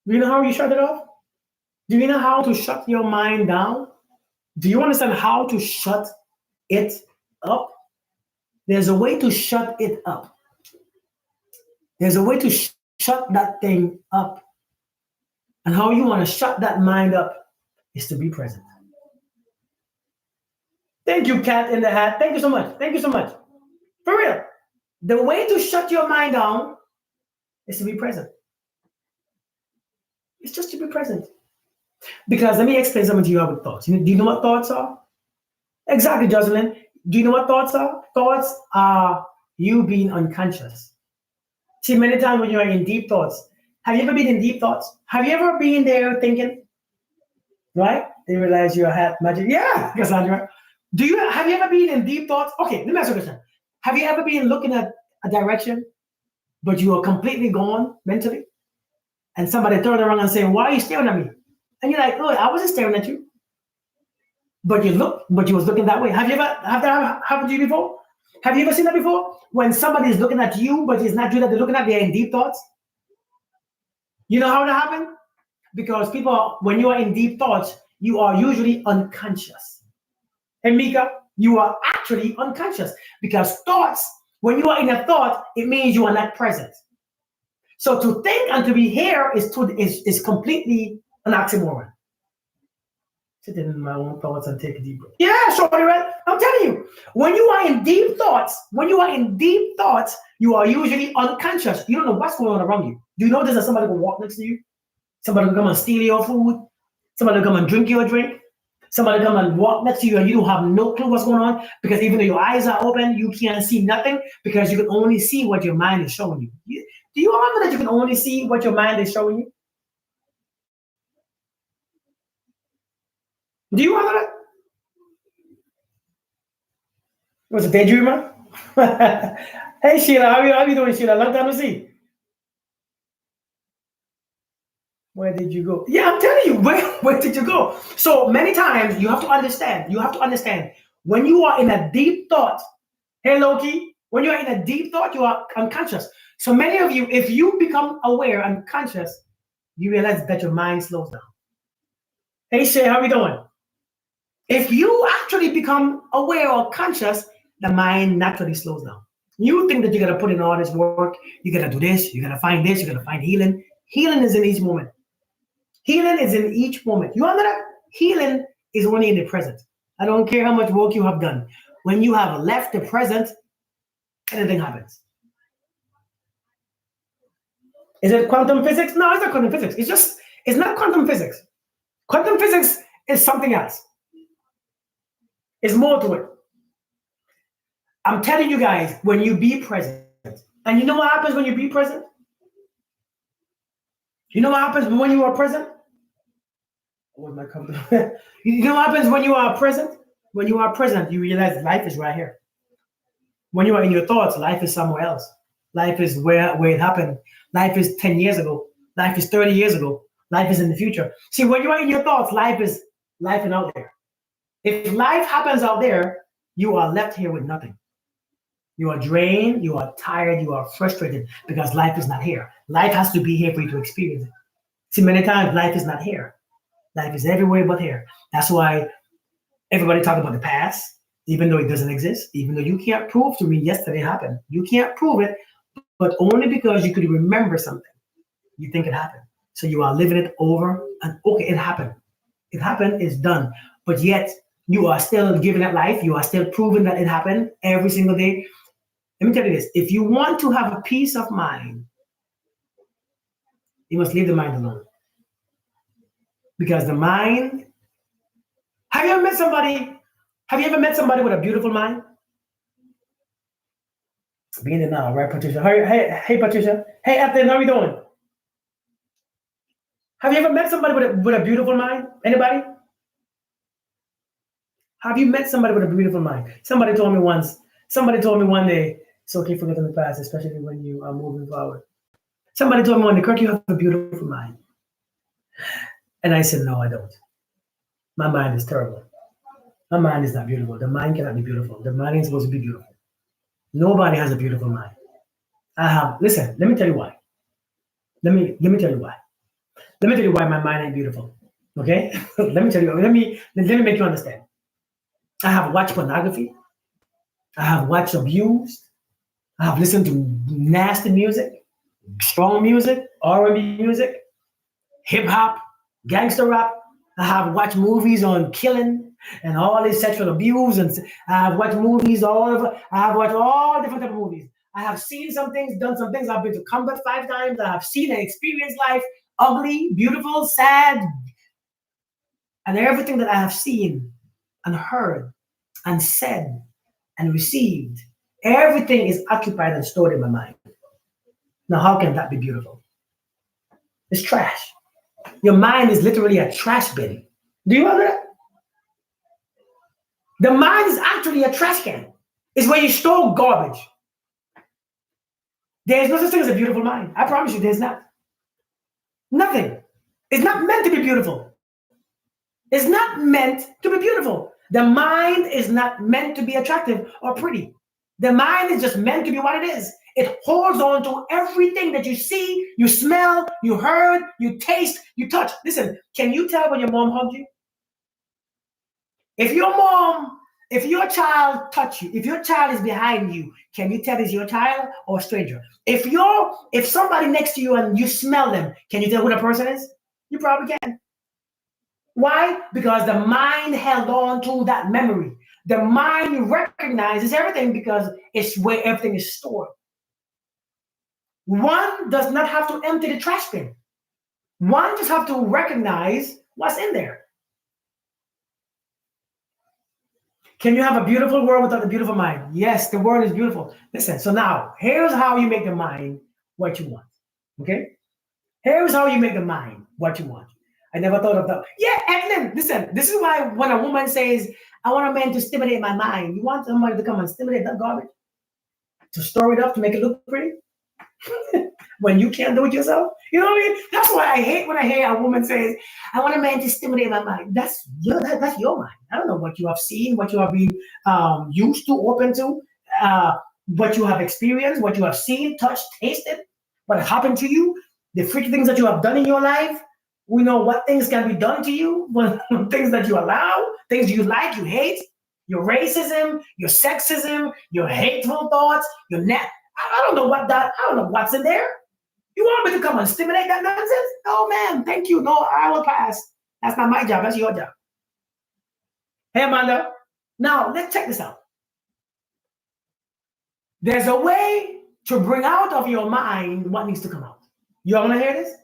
Do you know how you shut it off? Do you know how to shut your mind down? Do you understand how to shut it up? There's a way to shut it up. There's a way to shut that thing up. And how you want to shut that mind up is to be present. Thank you, Cat in the Hat. Thank you so much. Thank you so much. For real. The way to shut your mind down is to be present. It's just to be present. Because let me explain something to you about thoughts. Do you know what thoughts are? Exactly, Jocelyn. Do you know what thoughts are? Thoughts are you being unconscious. See, many times when you're in deep thoughts, have you ever been in deep thoughts? Have you ever been there thinking, right? They realize you're a hat magic. Yeah, Cassandra. Have you ever been in deep thoughts? Okay, let me ask you a question. Have you ever been looking at a direction, but you are completely gone mentally? And somebody turned around and saying, why are you staring at me? And you're like, oh, I wasn't staring at you. But you was looking that way. Have that happened to you before? Have you ever seen that before? When somebody is looking at you, but it's not you that they're looking at, they're in deep thoughts. You know how that happened? Because when you are in deep thoughts, you are usually unconscious. And Mika, you are actually unconscious because thoughts, when you are in a thought, it means you are not present. So to think and to be here is completely an oxymoron. Sit in my own thoughts and take a deep breath. Yeah, shorty, right? I'm telling you, when you are in deep thoughts, you are usually unconscious. You don't know what's going on around you. Do you notice that somebody will walk next to you? Somebody will come and steal your food. Somebody will come and drink your drink. Somebody will come and walk next to you and you don't have no clue what's going on because even though your eyes are open, you can't see nothing because you can only see what your mind is showing you. Do you remember that you can only see what your mind is showing you? Do you remember that? Was a daydreamer? Hey Sheila, how you doing, Sheila? Long time no see. Where did you go? Yeah, I'm telling you, where did you go? So many times you have to understand, when you are in a deep thought, hey Loki, when you're in a deep thought, you are unconscious. So many of you, if you become aware and conscious, you realize that your mind slows down. Hey Shay, how are you doing? If you actually become aware or conscious, the mind naturally slows down. You think that you're gonna put in all this work, you're gonna do this, you're gonna find this, you're gonna find healing. Healing is in each moment. Healing is in each moment. You understand that? Healing is only in the present. I don't care how much work you have done. When you have left the present, anything happens. Is it quantum physics? No, it's not quantum physics. It's not quantum physics. Quantum physics is something else. It's more to it. I'm telling you guys, when you be present, And you know what happens when you be present? You know what happens when you are present? What my coming? You know what happens when you are present? When you are present, you realize life is right here. When you are in your thoughts, life is somewhere else. Life is where it happened. Life is 10 years ago. Life is 30 years ago. Life is in the future. See, when you are in your thoughts, life is life and out there. If life happens out there, you are left here with nothing. You are drained, you are tired, you are frustrated because life is not here. Life has to be here for you to experience it. See, many times life is not here. Life is everywhere but here. That's why everybody talk about the past, even though it doesn't exist, even though you can't prove to me yesterday happened. You can't prove it, but only because you could remember something. You think it happened. So you are living it over and okay, it happened. It happened, it's done. But yet you are still giving it life. You are still proving that it happened every single day. Let me tell you this. If you want to have a peace of mind, you must leave the mind alone. Because the mind, have you ever met somebody? Have you ever met somebody with a beautiful mind? Being it now, right, Patricia? Hey, Patricia. Hey, Ethan, how are you doing? Have you ever met somebody with a beautiful mind? Anybody? Have you met somebody with a beautiful mind? Somebody told me once, somebody told me one day, it's okay forgetting the past, especially when you are moving forward. Somebody told me one day, Kirk, you have a beautiful mind. And I said, no, I don't. My mind is terrible. My mind is not beautiful. The mind cannot be beautiful. The mind is supposed to be beautiful. Nobody has a beautiful mind. Listen, let me tell you why. Let me tell you why. Let me tell you why my mind ain't beautiful. Okay? Let me tell you, let me make you understand. I have watched pornography. I have watched abuse. I have listened to nasty music, strong music, R&B music, hip hop, gangster rap. I have watched movies on killing and all this sexual abuse, and I have watched movies all over. I have watched all different type of movies. I have seen some things, done some things. I've been to combat 5 times. I have seen and experienced life, ugly, beautiful, sad, and everything that I have seen and heard and said and received. Everything is occupied and stored in my mind. Now, how can that be beautiful? It's trash. Your mind is literally a trash bin. Do you know that? The mind is actually a trash can. It's where you store garbage. There's no such thing as a beautiful mind. I promise you, there's not. Nothing. It's not meant to be beautiful. It's not meant to be beautiful. The mind is not meant to be attractive or pretty. The mind is just meant to be what it is. It holds on to everything that you see, you smell, you heard, you taste, you touch. Listen, can you tell when your mom hugged you? If your child touch you, if your child is behind you, can you tell it's your child or a stranger? If somebody next to you and you smell them, can you tell who the person is? You probably can. Why? Because the mind held on to that memory. The mind recognizes everything because it's where everything is stored. One does not have to empty the trash bin. One just have to recognize what's in there. Can you have a beautiful world without a beautiful mind? Yes, the world is beautiful. Listen, so now here's how you make the mind what you want. Okay? Here's how you make the mind what you want. I never thought of that. Yeah, Evelyn, listen, this is why when a woman says, I want a man to stimulate my mind, you want somebody to come and stimulate that garbage? To store it up, to make it look pretty? When you can't do it yourself? You know what I mean? That's why I hate when I hear a woman says, I want a man to stimulate my mind. That's your mind. I don't know what you have seen, what you have been used to, open to, what you have experienced, what you have seen, touched, tasted, what happened to you, the freaky things that you have done in your life. We know what things can be done to you, things that you allow, things you like, you hate, your racism, your sexism, your hateful thoughts, your net. I don't know I don't know what's in there. You want me to come and stimulate that nonsense? Oh man, thank you. No, I will pass. That's not my job. That's your job. Hey, Amanda. Now, let's check this out. There's a way to bring out of your mind what needs to come out. You all want to hear this?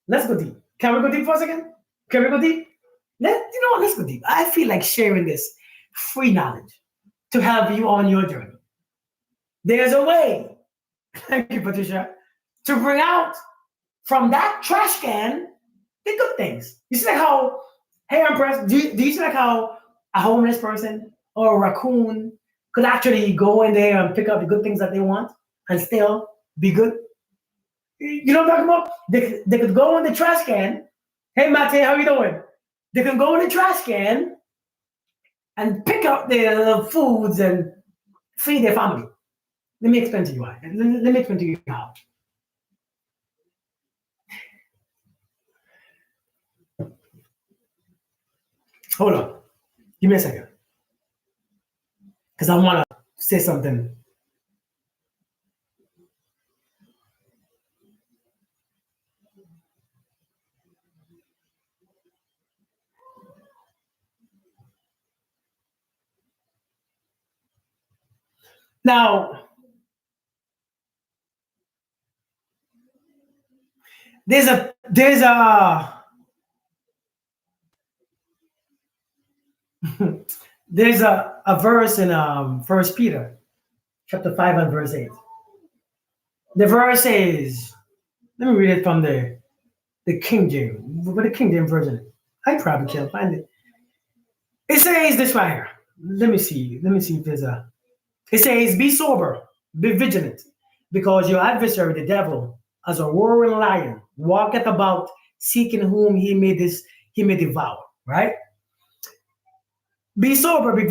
Let's go deep. Can we go deep for a second? Can we go deep? Let's go deep. I feel like sharing this free knowledge to help you on your journey. There's a way Thank you, Patricia. To bring out from that trash can the good things. You see like how, hey, Empress, do you see like how a homeless person or a raccoon could actually go in there and pick up the good things that they want and still be good? You know what I'm talking about? They could go in the trash can. Hey, Mate, how you doing? They can go in the trash can and pick up their foods and feed their family. Let me explain to you why. Let me explain to you how. Hold on. Give me a second. Because I want to say something. Now, there's a there's a verse in First Peter chapter 5 and verse 8. The verse says, let me read it from the King James, what the King James version. I probably can't find it. It says this right here. Let me see. Let me see if there's a. It says, "Be sober, be vigilant, because your adversary, the devil, as a roaring lion, walketh about, seeking whom he may devour." Right? Be sober, be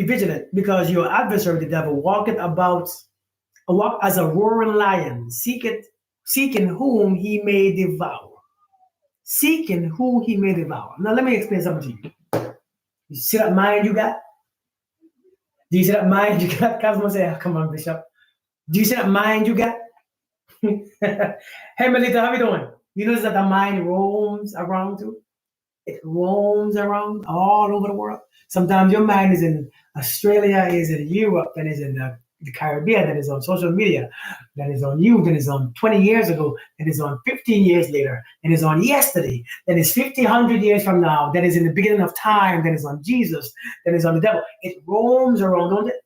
vigilant, because your adversary, the devil, walk as a roaring lion, seeking whom he may devour. Seeking who he may devour. Now let me explain something to you. You see that mind you got? Do you see that mind you got? Cosmo say, "Come on, Bishop." Do you see that mind you got? Hey, Melita, how you doing? You notice that the mind roams around too? It roams around all over the world. Sometimes your mind is in Australia, is in Europe, then is in the Caribbean, then is on social media, then is on you, then is on 20 years ago, then is on 15 years later, then is on yesterday, then is 50, 100 years from now, then is in the beginning of time, then is on Jesus, then is on the devil. It roams around, don't it?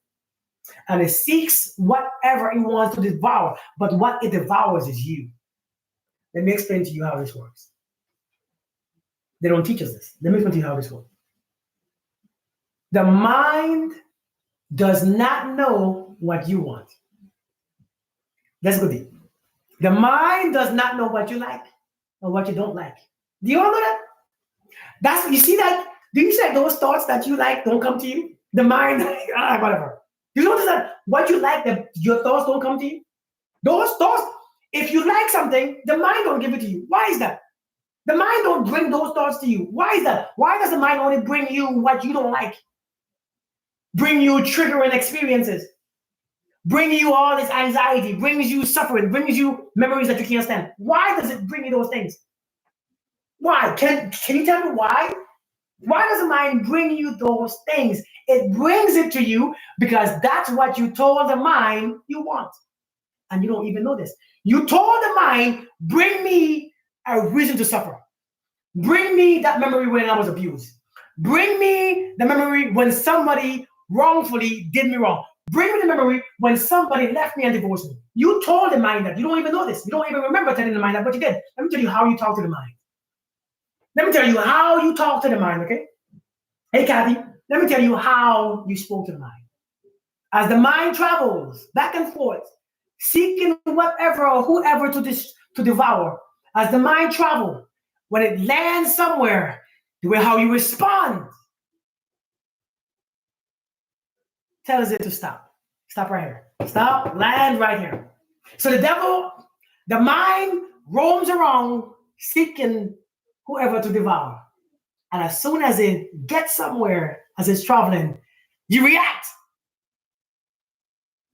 And it seeks whatever it wants to devour, but what it devours is you. Let me explain to you how this works. They don't teach us this. Let me explain to you how this works. The mind does not know what you want. That's good. The mind does not know what you like or what you don't like. Do you all know that? That's you see that? Do you see that those thoughts that you like don't come to you? The mind, whatever. You notice that what you like, your thoughts don't come to you? Those thoughts, if you like something, the mind don't give it to you. Why is that? The mind don't bring those thoughts to you. Why is that? Why does the mind only bring you what you don't like? Bring you triggering experiences. Bring you all this anxiety, brings you suffering, brings you memories that you can't stand. Why does it bring you those things? Why? Can you tell me why? Why does the mind bring you those things? It brings it to you because that's what you told the mind you want. And you don't even know this. You told the mind, bring me a reason to suffer. Bring me that memory when I was abused. Bring me the memory when somebody wrongfully did me wrong. Bring me the memory when somebody left me and divorced me. You told the mind that. You don't even know this. You don't even remember telling the mind that, but you did. Let me tell you how you talk to the mind. Let me tell you how you talk to the mind, okay? Hey, Kathy, let me tell you how you spoke to the mind. As the mind travels back and forth, seeking whatever or whoever to devour, as the mind travels, when it lands somewhere, the way how you respond tells it to stop. Stop right here. Stop, land right here. So the mind roams around seeking whoever to devour. And as soon as it gets somewhere, as it's traveling, you react.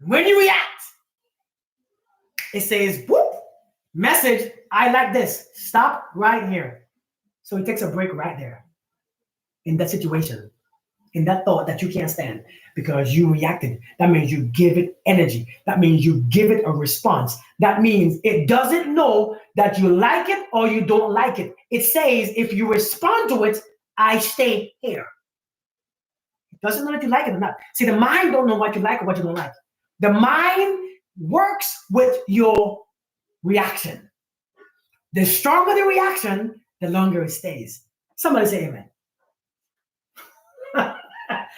When you react, it says, whoop, message, I like this. Stop right here. So it takes a break right there in that situation, in that thought that you can't stand because you reacted. That means you give it energy. That means you give it a response. That means it doesn't know that you like it or you don't like it. It says, if you respond to it, I stay here. It doesn't know if you like it or not. See, the mind don't know what you like or what you don't like. The mind works with your reaction. The stronger the reaction, the longer it stays. Somebody say amen.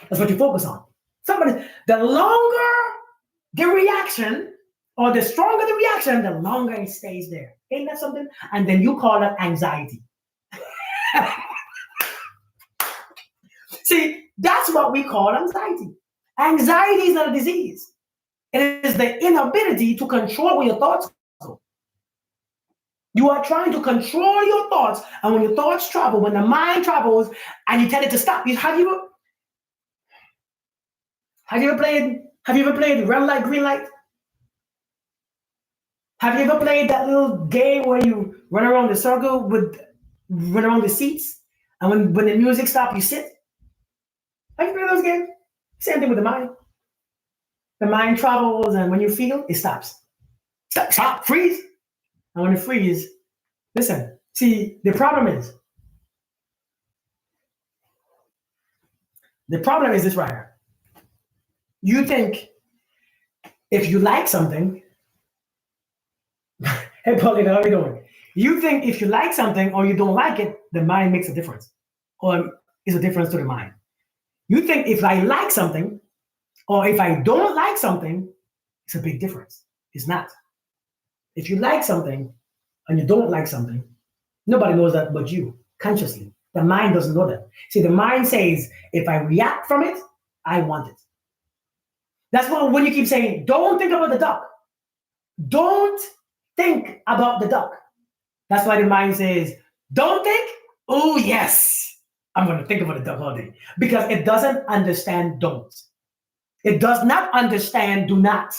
That's what you focus on. The longer the reaction, or the stronger the reaction, the longer it stays there. Ain't that something? And then you call that anxiety. See, that's what we call anxiety. Anxiety is not a disease. It is the inability to control where your thoughts go. You are trying to control your thoughts, and when your thoughts travel, when the mind travels, and you tell it to stop, have you ever played red light, green light? Have you ever played that little game where you run around the circle run around the seats, and when the music stops, you sit? Have you played those games? Same thing with the mind. The mind travels, and when you feel, it stops. Stop, freeze. And when it freezes, listen, see, the problem is this right here. You think if you like something, hey, Paulina, how are you doing? You think if you like something or you don't like it, the mind makes a difference, or is a difference to the mind. You think if I like something or if I don't like something, it's a big difference. It's not. If you like something and you don't like something, nobody knows that but you, consciously. The mind doesn't know that. See, the mind says, if I react from it, I want it. That's why when you keep saying, don't think about the duck. Don't think about the duck. That's why the mind says, don't think. Oh, yes. I'm going to think about the duck all day. Because it doesn't understand don't. It does not understand do not.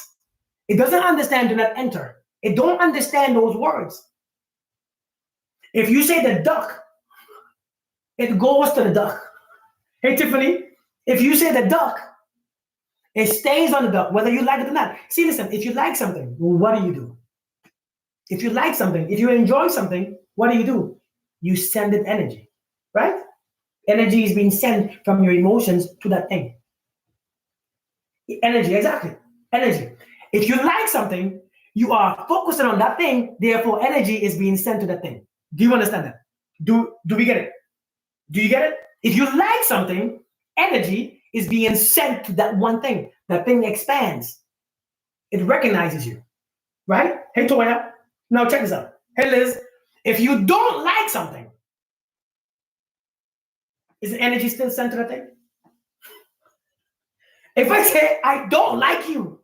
It doesn't understand do not enter. It don't understand those words. If you say the duck, it goes to the duck. Hey, Tiffany, if you say the duck, it stays on the duck, whether you like it or not. See, listen, if you like something, what do? If you like something, if you enjoy something, what do? You send it energy, right? Energy is being sent from your emotions to that thing. Energy, exactly. Energy. If you like something, you are focusing on that thing, therefore energy is being sent to that thing. Do you understand that? Do we get it? Do you get it? If you like something, energy is being sent to that one thing. That thing expands. It recognizes you, right? Hey, Toya. Now check this out. Hey, Liz. If you don't like something, is the energy still sent to that thing? If I say, I don't like you,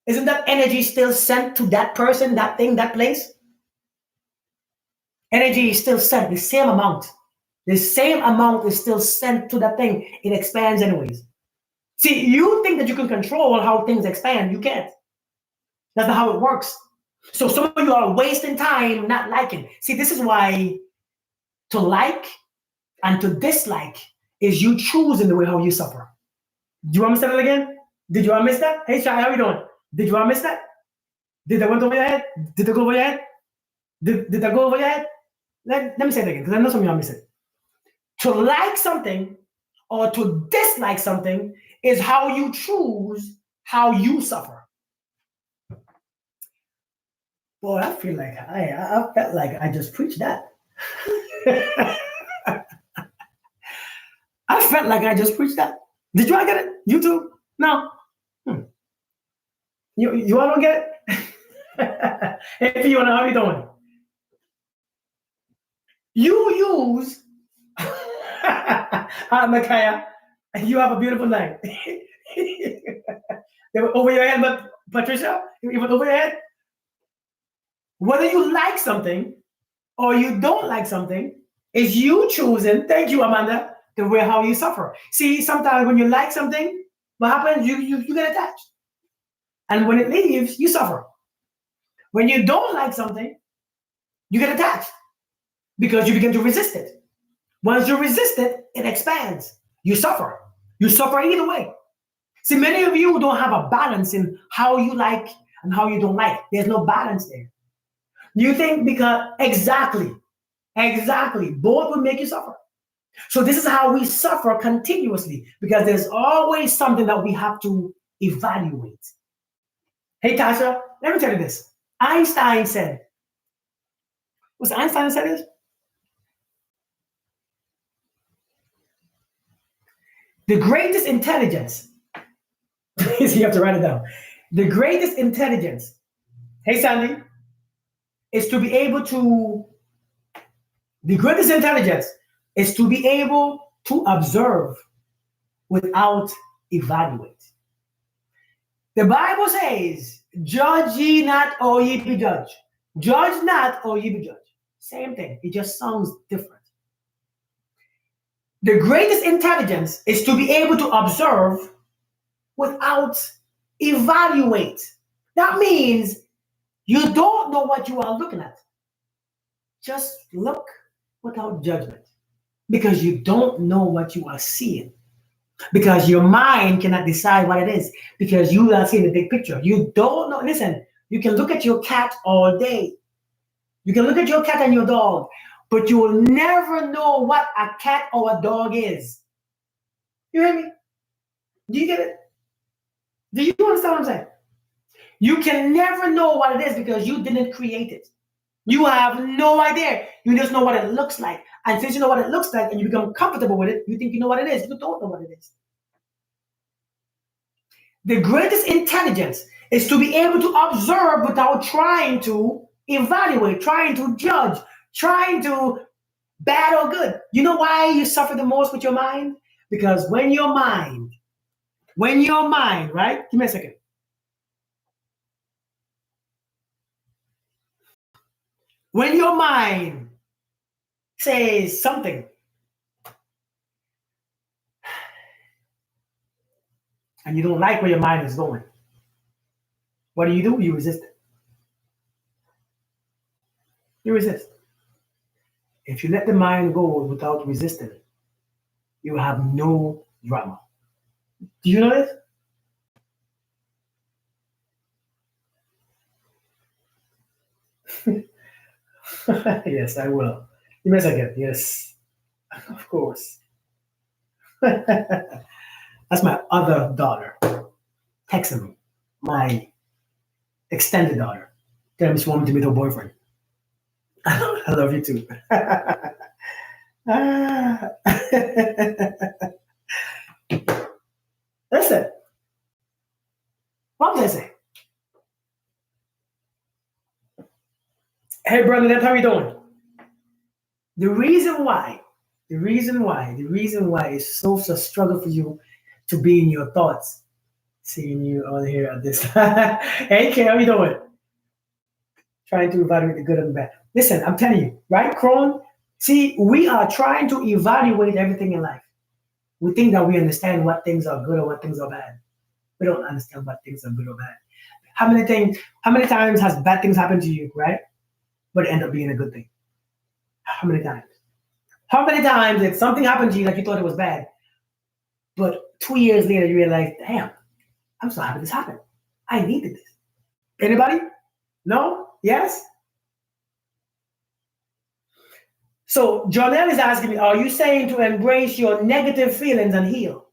isn't that energy still sent to that person, that thing, that place? Energy is still sent, the same amount. The same amount is still sent to that thing. It expands anyways. See, you think that you can control how things expand. You can't. That's not how it works. So some of you are wasting time not liking. See, this is why to like and to dislike is you choosing the way how you suffer. Do you want me to say that again? Did you want to miss that? Hey, Shai, how you doing? Did you want to miss that? Did that went over your head? Did that go over your head? Did that go over your head? Let me say it again, because I know some of y'all miss it. To like something or to dislike something is how you choose how you suffer. Boy, I feel like I felt like I just preached that. I felt like I just preached that. Did you all get it? You too? No? You all don't get it? Hey, Fiona, how you doing? You use Makaya, you have a beautiful night. They were over your head, but Patricia, it was over your head. Whether you like something or you don't like something is you choosing, thank you, Amanda, the way how you suffer. See, sometimes when you like something, what happens? You get attached. And when it leaves, you suffer. When you don't like something, you get attached because you begin to resist it. Once you resist it, it expands. You suffer. You suffer either way. See, many of you don't have a balance in how you like and how you don't like. There's no balance there. You think because exactly, both will make you suffer. So this is how we suffer continuously, because there's always something that we have to evaluate. Hey, Tasha, let me tell you this. Einstein said, was Einstein said this? The greatest intelligence, you have to write it down. The greatest intelligence, hey, Sandy, is to be able to, the greatest intelligence is to be able to observe without evaluate. The Bible says, judge ye not, or ye be judged. Judge not, or ye be judged. Same thing. It just sounds different. The greatest intelligence is to be able to observe without evaluate. That means you don't know what you are looking at. Just look without judgment because you don't know what you are seeing. Because your mind cannot decide what it is because you are seeing the big picture. You don't know. Listen, you can look at your cat all day. You can look at your cat and your dog, but you will never know what a cat or a dog is. You hear me? Do you get it? Do you understand what I'm saying? You can never know what it is because you didn't create it. You have no idea. You just know what it looks like. And since you know what it looks like and you become comfortable with it, you think you know what it is. You don't know what it is. The greatest intelligence is to be able to observe without trying to evaluate, trying to judge, trying to bad or good. You know why you suffer the most with your mind? Because when your mind, right? Give me a second. When your mind says something, and you don't like where your mind is going, what do? You resist it. You resist. If you let the mind go without resisting it, you have no drama. Do you know this? Yes, I will. Give me a second. Yes, of course. That's my other daughter texting me, my extended daughter. Telling me she wanted to meet her boyfriend. I love you too. Ah. Listen, what was I saying? Hey, brother, how you doing? The reason why it's such a struggle for you to be in your thoughts. Seeing you on here at this. Hey, Kay, how you doing? Trying to evaluate the good and the bad. Listen, I'm telling you, right, Cron? See, we are trying to evaluate everything in life. We think that we understand what things are good or what things are bad. We don't understand what things are good or bad. How many times has bad things happened to you, right? But it end up being a good thing? How many times? How many times did something happen to you that you thought it was bad, but 2 years later you realize, damn, I'm so happy this happened. I needed this. Anybody? No? Yes? So Jonelle is asking me, are you saying to embrace your negative feelings and heal?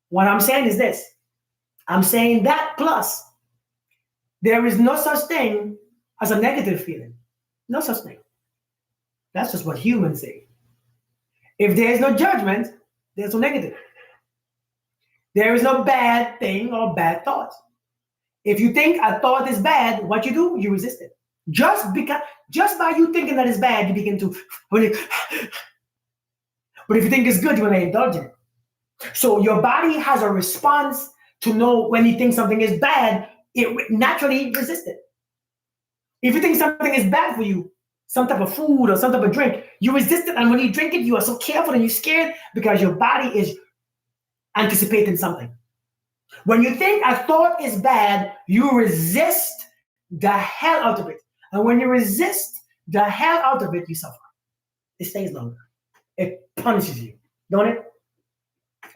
What I'm saying is this. I'm saying that plus there is no such thing as a negative feeling. No such thing. That's just what humans say. If there is no judgment, there's no negative. There is no bad thing or bad thought. If you think a thought is bad, what you do? You resist it. Just by you thinking that it's bad, you begin to. But if you think it's good, you want to indulge in it. So your body has a response to know when you think something is bad, it naturally resists it. If you think something is bad for you, some type of food or some type of drink, you resist it. And when you drink it, you are so careful and you're scared because your body is anticipating something. When you think a thought is bad, you resist the hell out of it. And when you resist the hell out of it, you suffer. It stays longer. It punishes you, don't it?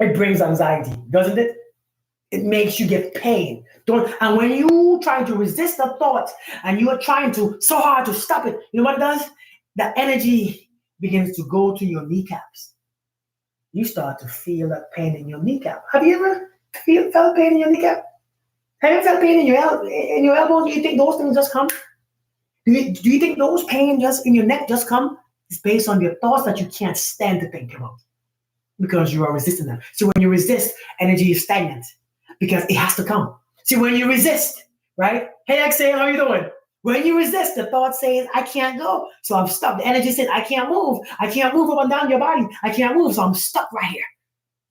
It brings anxiety, doesn't it? It makes you get pain. And when you try to resist the thought and you are trying to so hard to stop it, you know what it does? The energy begins to go to your kneecaps. You start to feel that pain in your kneecap. Have you ever felt pain in your kneecap? Have you felt pain in your elbows? Do you think those things just come? Do you think those pain just in your neck just come? It's based on your thoughts that you can't stand to think about because you are resisting them. So when you resist, energy is stagnant because it has to come. See, when you resist, right? Hey, exhale, how you doing? When you resist, the thought says, I can't go. So I'm stuck. The energy says, I can't move. I can't move up and down your body. I can't move. So I'm stuck right here.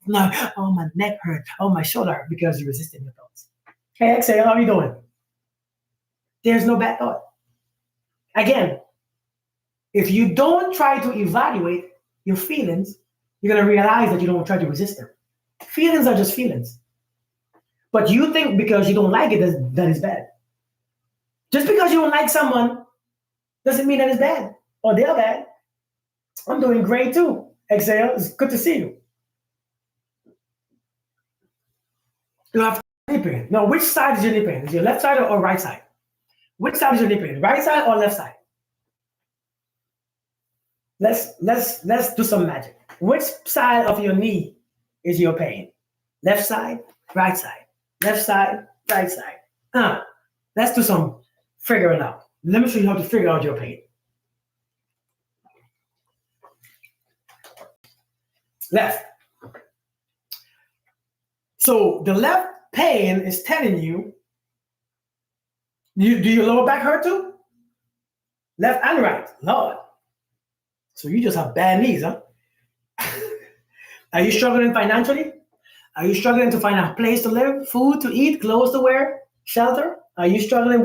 No, oh, my neck hurt. Oh, my shoulder hurt because you're resisting your thoughts. Hey, exhale, how you doing? There's no bad thought. Again, if you don't try to evaluate your feelings, you're going to realize that you don't try to resist them. Feelings are just feelings. But you think because you don't like it, that is bad. Just because you don't like someone doesn't mean that it's bad or they're bad. I'm doing great too. Exhale, it's good to see you. You have knee pain. Now, which side is your knee pain? Is your left side or right side? Which side is your knee pain? Right side or left side? Let's do some magic. Which side of your knee is your pain? Left side, right side. Left side, right side. Let's do some figuring out. Let me show you how to figure out your pain. Left. So the left pain is telling you, do your lower back hurt too? Left and right, Lord. So you just have bad knees, huh? Are you struggling financially? Are you struggling to find a place to live, food to eat, clothes to wear, shelter? Are you struggling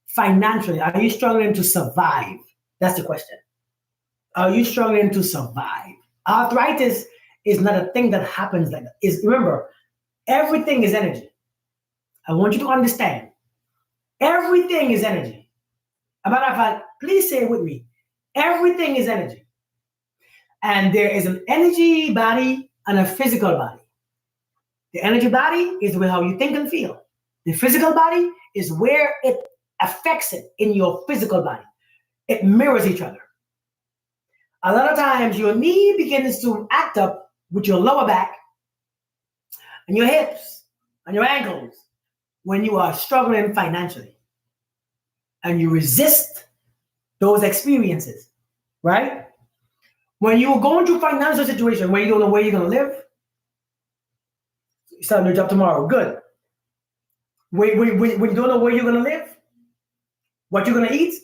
financially? Are you struggling to survive? That's the question. Are you struggling to survive? Arthritis is not a thing that happens like that. Remember, everything is energy. I want you to understand. Everything is energy. As a matter of fact, please say it with me. Everything is energy. And there is an energy body and a physical body. The energy body is where how you think and feel. The physical body is where it affects it in your physical body. It mirrors each other. A lot of times your knee begins to act up with your lower back and your hips and your ankles when you are struggling financially. And you resist those experiences, right? When you're going through financial situation where you don't know where you're going to live, you start a new job tomorrow, good. When you don't know where you're going to live, what you're going to eat,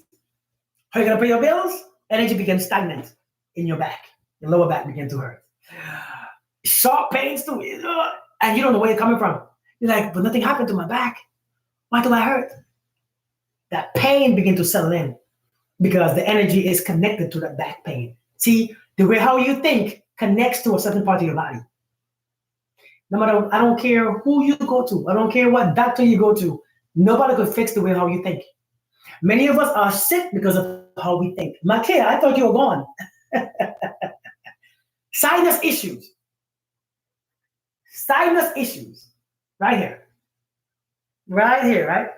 how you're going to pay your bills, energy becomes stagnant in your back. Your lower back begins to hurt. Sharp pains too, and you don't know where it's coming from. You're like, but nothing happened to my back. Why do I hurt? That pain begins to settle in because the energy is connected to that back pain. See, the way how you think connects to a certain part of your body. No matter, I don't care who you go to. I don't care what doctor you go to. Nobody could fix the way how you think. Many of us are sick because of how we think. Makia, I thought you were gone. Sinus issues. Sinus issues. Right here. Right here, right?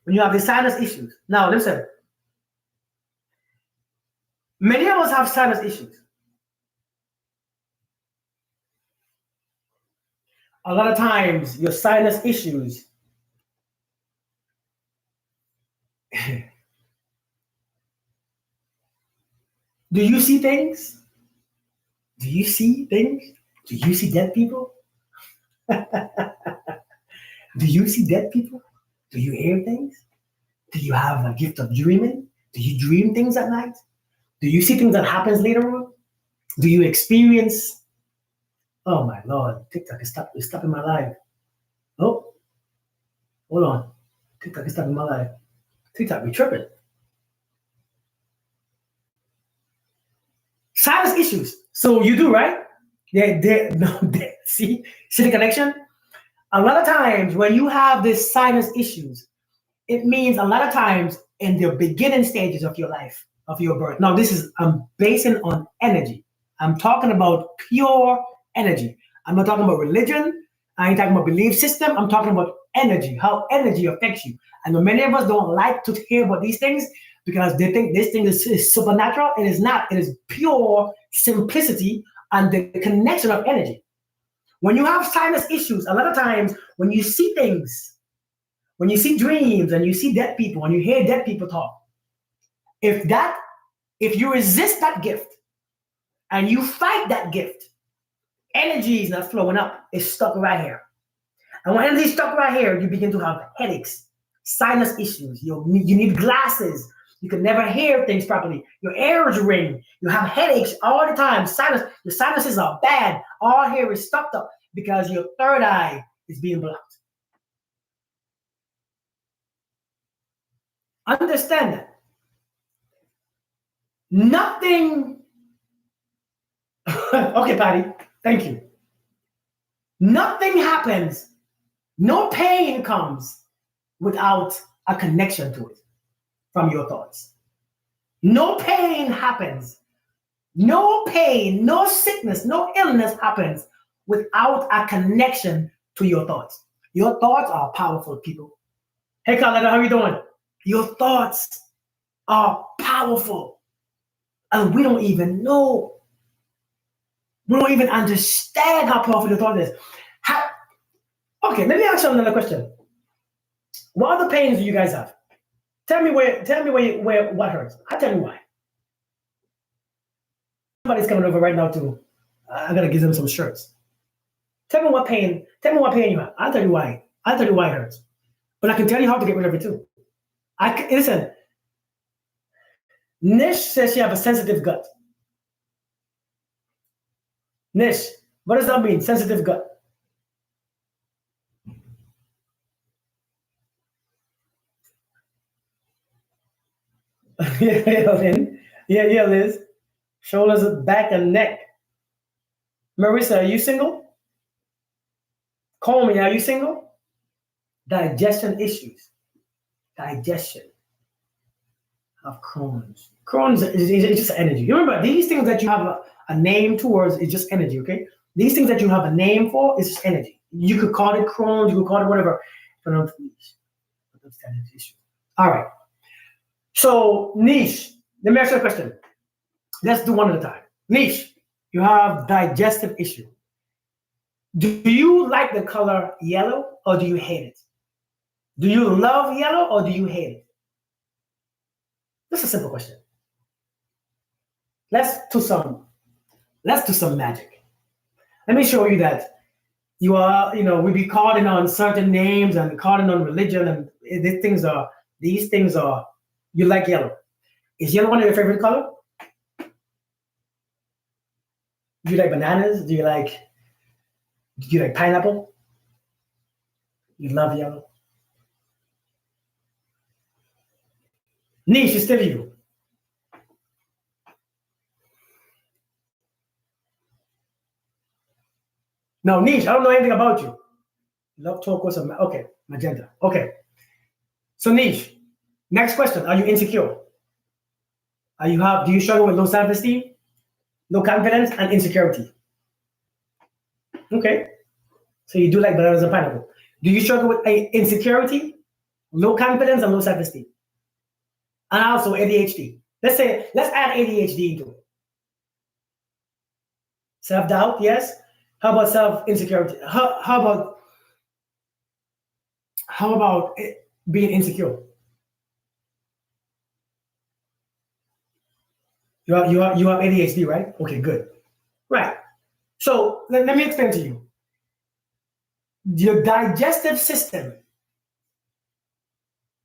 When you have the sinus issues. Now, listen. Many of us have sinus issues. A lot of times, your sinus issues do you see things? Do you see things? Do you see dead people? Do you see dead people? Do you hear things? Do you have a gift of dreaming? Do you dream things at night? Do you see things that happens later on? Do you experience? Oh my Lord, TikTok is stopping my life. Oh, hold on. TikTok is stopping my life. TikTok be tripping. Sinus issues. So you do, right? See the connection? A lot of times when you have this sinus issues, it means a lot of times in the beginning stages of your life, of your birth. Now, I'm basing on energy. I'm talking about pure energy. I'm not talking about religion. I ain't talking about belief system. I'm talking about energy, how energy affects you. I know many of us don't like to hear about these things because they think this thing is supernatural. It is not. It is pure simplicity and the connection of energy. When you have sinus issues, a lot of times when you see things, when you see dreams and you see dead people, when you hear dead people talk, if you resist that gift and you fight that gift, energy is not flowing up. It's stuck right here. And when energy is stuck right here, you begin to have headaches, sinus issues. You need glasses. You can never hear things properly. Your ears ring. You have headaches all the time. Your sinuses are bad. All hair is stuck up because your third eye is being blocked. Understand that. Nothing. Okay, Patty. Thank you. Nothing happens. No pain comes without a connection to it from your thoughts. No pain happens. No pain, no sickness, no illness happens without a connection to your thoughts. Your thoughts are powerful, people. Hey, Carletta, how are you doing? Your thoughts are powerful. And we don't even know. We don't even understand how powerful your thought is. Okay, let me ask you another question. What other pains do you guys have? Tell me what hurts. I'll tell you why. Somebody's coming over right now too. I gotta give them some shirts. Tell me what pain you have. I'll tell you why. I'll tell you why it hurts. But I can tell you how to get rid of it too. Listen. Nish says she have a sensitive gut. Nish, what does that mean? Sensitive gut. Yeah, Lynn. Yeah, Liz. Shoulders, back, and neck. Marissa, are you single? Comey, are you single? Digestion issues. Digestion of Crohn's. Crohn's is just energy. You remember, these things that you have a name towards is just energy, okay? These things that you have a name for is just energy. You could call it Crohn's, you could call it whatever. All right. So, Niche, let me ask you a question. Let's do one at a time. Niche, you have digestive issue. Do you like the color yellow or do you hate it? Do you love yellow or do you hate it? That's a simple question. Let's do some magic. Let me show you that you are, we be calling on certain names and calling on religion, and these things are, you like yellow. Is yellow one of your favorite color? Do you like bananas? Do you like pineapple? You love yellow? Niche is still you. No, Niche, I don't know anything about you. Love turquoise. Okay, magenta. Okay. So Niche, next question. Are you insecure? Do you struggle with low self-esteem, low confidence, and insecurity? Okay. So you do like bananas and pineapple. Do you struggle with insecurity, low confidence, and low self-esteem? And also ADHD. Let's add ADHD into it. Self-doubt, yes. How about self-insecurity? How about being insecure? You have ADHD, right? Okay, good. Right. So let me explain to you. Your digestive system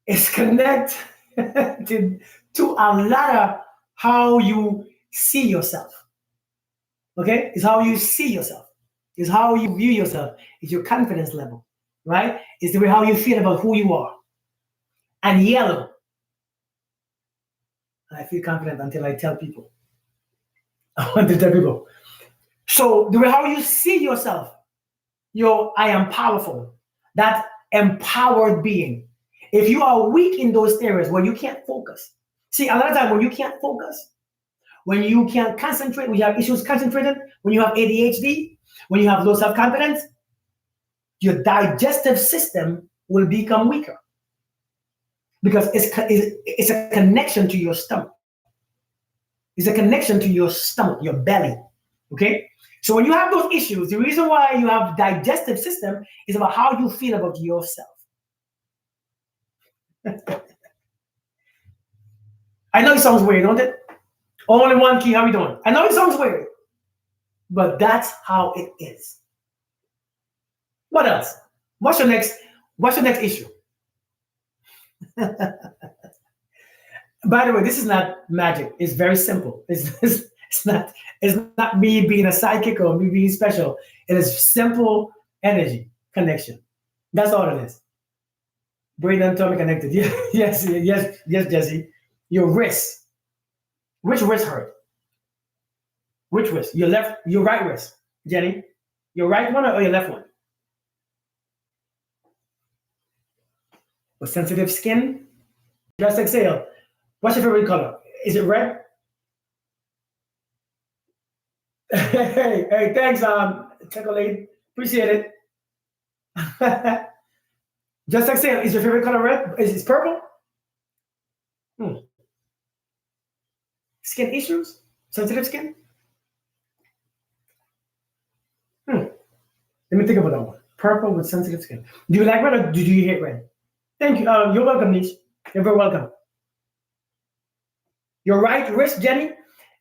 is connected to a lot of how you see yourself. Okay? It's how you see yourself. It's how you view yourself. It's your confidence level, right? It's the way how you feel about who you are. And yellow. I feel confident until I tell people. I want to tell people. So the way how you see yourself, I am powerful. That empowered being. If you are weak in those areas where you can't focus. See, a lot of time when you can't focus, when you can't concentrate, when you have issues concentrating, when you have ADHD, when you have low self-confidence, your digestive system will become weaker. Because it's a connection to your stomach. It's a connection to your stomach, your belly. Okay? So when you have those issues, the reason why you have digestive system is about how you feel about yourself. I know it sounds weird, don't it? Only one key, how we doing? I know it sounds weird, but that's how it is. What else? What's your next issue? By the way, this is not magic. It's very simple. It's not me being a sidekick or me being special. It is simple energy connection. That's all it is. Brain and tummy connected. Yeah, yes, Jesse. Your wrist. Which wrist hurt? Which wrist? Your right wrist, Jenny. Your right one or your left one? With sensitive skin? Just exhale. What's your favorite color? Is it red? Hey, thanks, Chocolate. Appreciate it. Just exhale. Is your favorite color red? Is it purple? Hmm. Skin issues? Sensitive skin? Hmm. Let me think about that one. Purple with sensitive skin. Do you like red or do you hate red? Thank you. You're welcome, Niche. You're very welcome. Your right wrist, Jenny.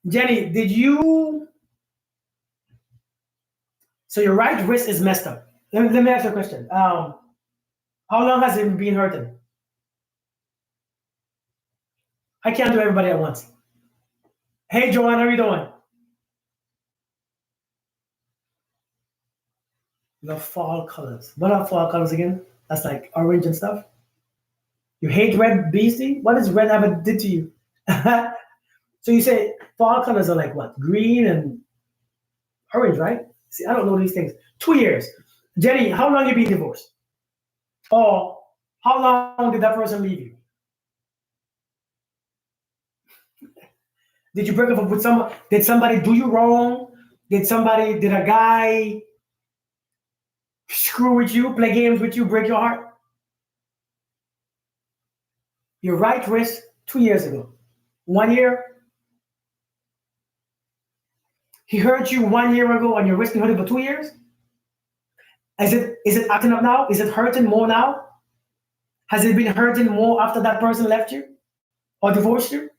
Jenny, did you? So your right wrist is messed up. Let me ask you a question. How long has it been hurting? I can't do everybody at once. Hey, Joanne, how are you doing? The fall colors. What are fall colors again? That's like orange and stuff. You hate red, beastie? What does red ever did to you? So you say fall colors are like what? Green and orange, right? See, I don't know these things. 2 years. Jenny, how long you been divorced? Or how long did that person leave you? Did you break up with someone? Did somebody do you wrong? Did a guy screw with you, play games with you, break your heart? Your right wrist 2 years ago. 1 year, he hurt you 1 year ago and your wrist been hurting for 2 years? Is it acting up now? Is it hurting more now? Has it been hurting more after that person left you or divorced you?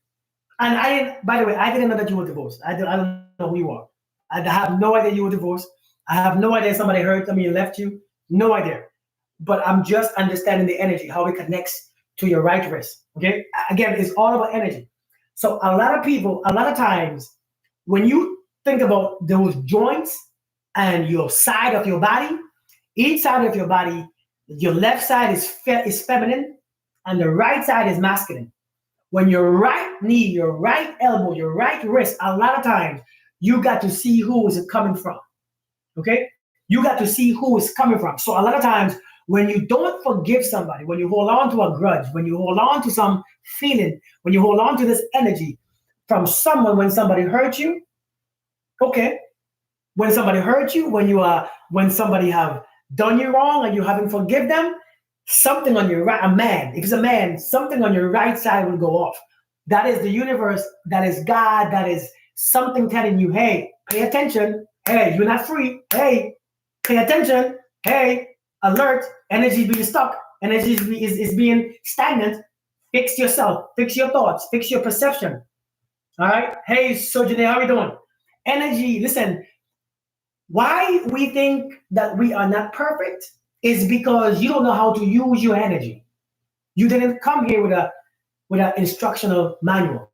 And by the way, I didn't know that you were divorced. I don't know who you are. I have no idea you were divorced. I have no idea somebody left you. No idea. But I'm just understanding the energy, how it connects to your right wrist. Okay. Again, it's all about energy. So a lot of people, a lot of times, when you think about those joints and your side of your body, each side of your body, your left side is feminine and the right side is masculine. When your right knee, your right elbow, your right wrist, a lot of times you got to see who is it coming from. Okay? You got to see who is coming from. So a lot of times when you don't forgive somebody, when you hold on to a grudge, when you hold on to some feeling, when you hold on to this energy from someone when somebody hurt you, okay. When somebody hurt you, when somebody have done you wrong and you haven't forgive them, something on your right, if it's a man, something on your right side will go off. That is the universe, that is God, that is something telling you, hey, pay attention. Hey, you're not free. Hey, pay attention. Hey, alert. Energy is being stuck. Energy is being stagnant. Fix yourself. Fix your thoughts. Fix your perception. All right. Hey, Sojane, how are you doing? Energy, listen, why we think that we are not perfect is because you don't know how to use your energy. You didn't come here with an instructional manual.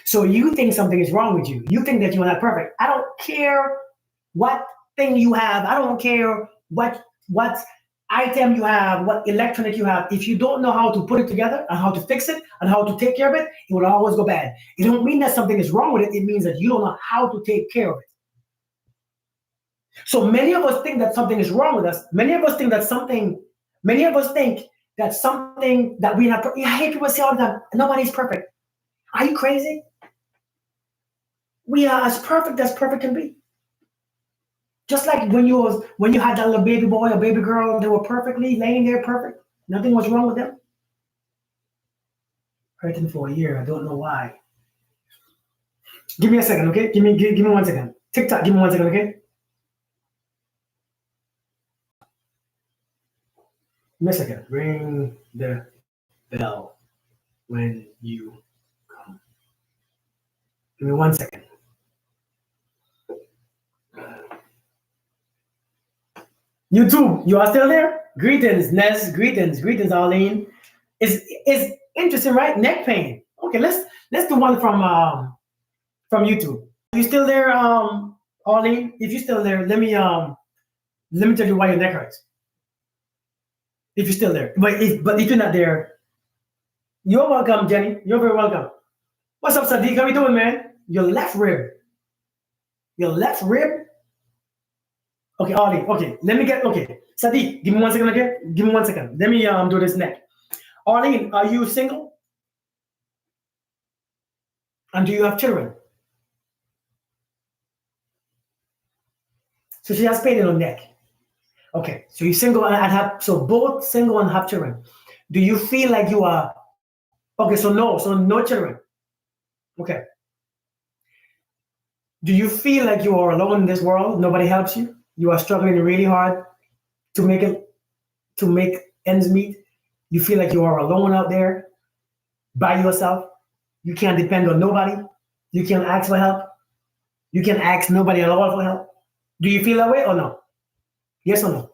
So you think something is wrong with you. You think that you're not perfect. I don't care what thing you have. I don't care what item you have, what electronic you have. If you don't know how to put it together and how to fix it and how to take care of it, it will always go bad. It don't mean that something is wrong with it. It means that you don't know how to take care of it. So many of us think that something is wrong with us. Many of us think that something that we're not. I hate people say all the time, nobody's perfect. Are you crazy? We are as perfect can be. Just like when you had that little baby boy or baby girl, they were perfectly laying there perfect. Nothing was wrong with them. Hurting for a year. I don't know why. Give me a second, okay? Give me 1 second. TikTok, give me 1 second, okay? Give me a second. Ring the bell when you come. Give me 1 second. YouTube, you are still there? Greetings, Nez. Greetings, Arlene. Is interesting, right? Neck pain. Okay, let's do one from YouTube. You still there, Arlene? If you're still there, let me tell you why your neck hurts. If you're still there, but if you're not there, you're welcome, Jenny. You're very welcome. What's up, Sadiq? How you doing, man? Your left rib. Your left rib. Okay, Arlene. Okay, let me get. Okay, Sadiq, give me 1 second. Okay, give me 1 second. Let me do this neck. Arlene, are you single? And do you have children? So she has pain in her neck. Okay, so you're single and have so both single and have children. Do you feel like you are okay? So no children. Okay. Do you feel like you are alone in this world? Nobody helps you. You are struggling really hard to make ends meet. You feel like you are alone out there by yourself. You can't depend on nobody. You can't ask for help. You can ask nobody at all for help. Do you feel that way or no? Yes or no?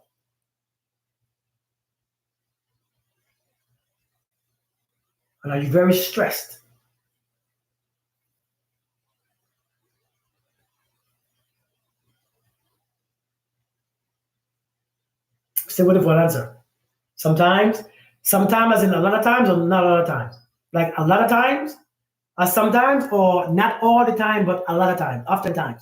And are you very stressed? Stay with it for an answer. Sometimes as in a lot of times or not a lot of times. Like a lot of times, sometimes or not all the time, but a lot of times, oftentimes.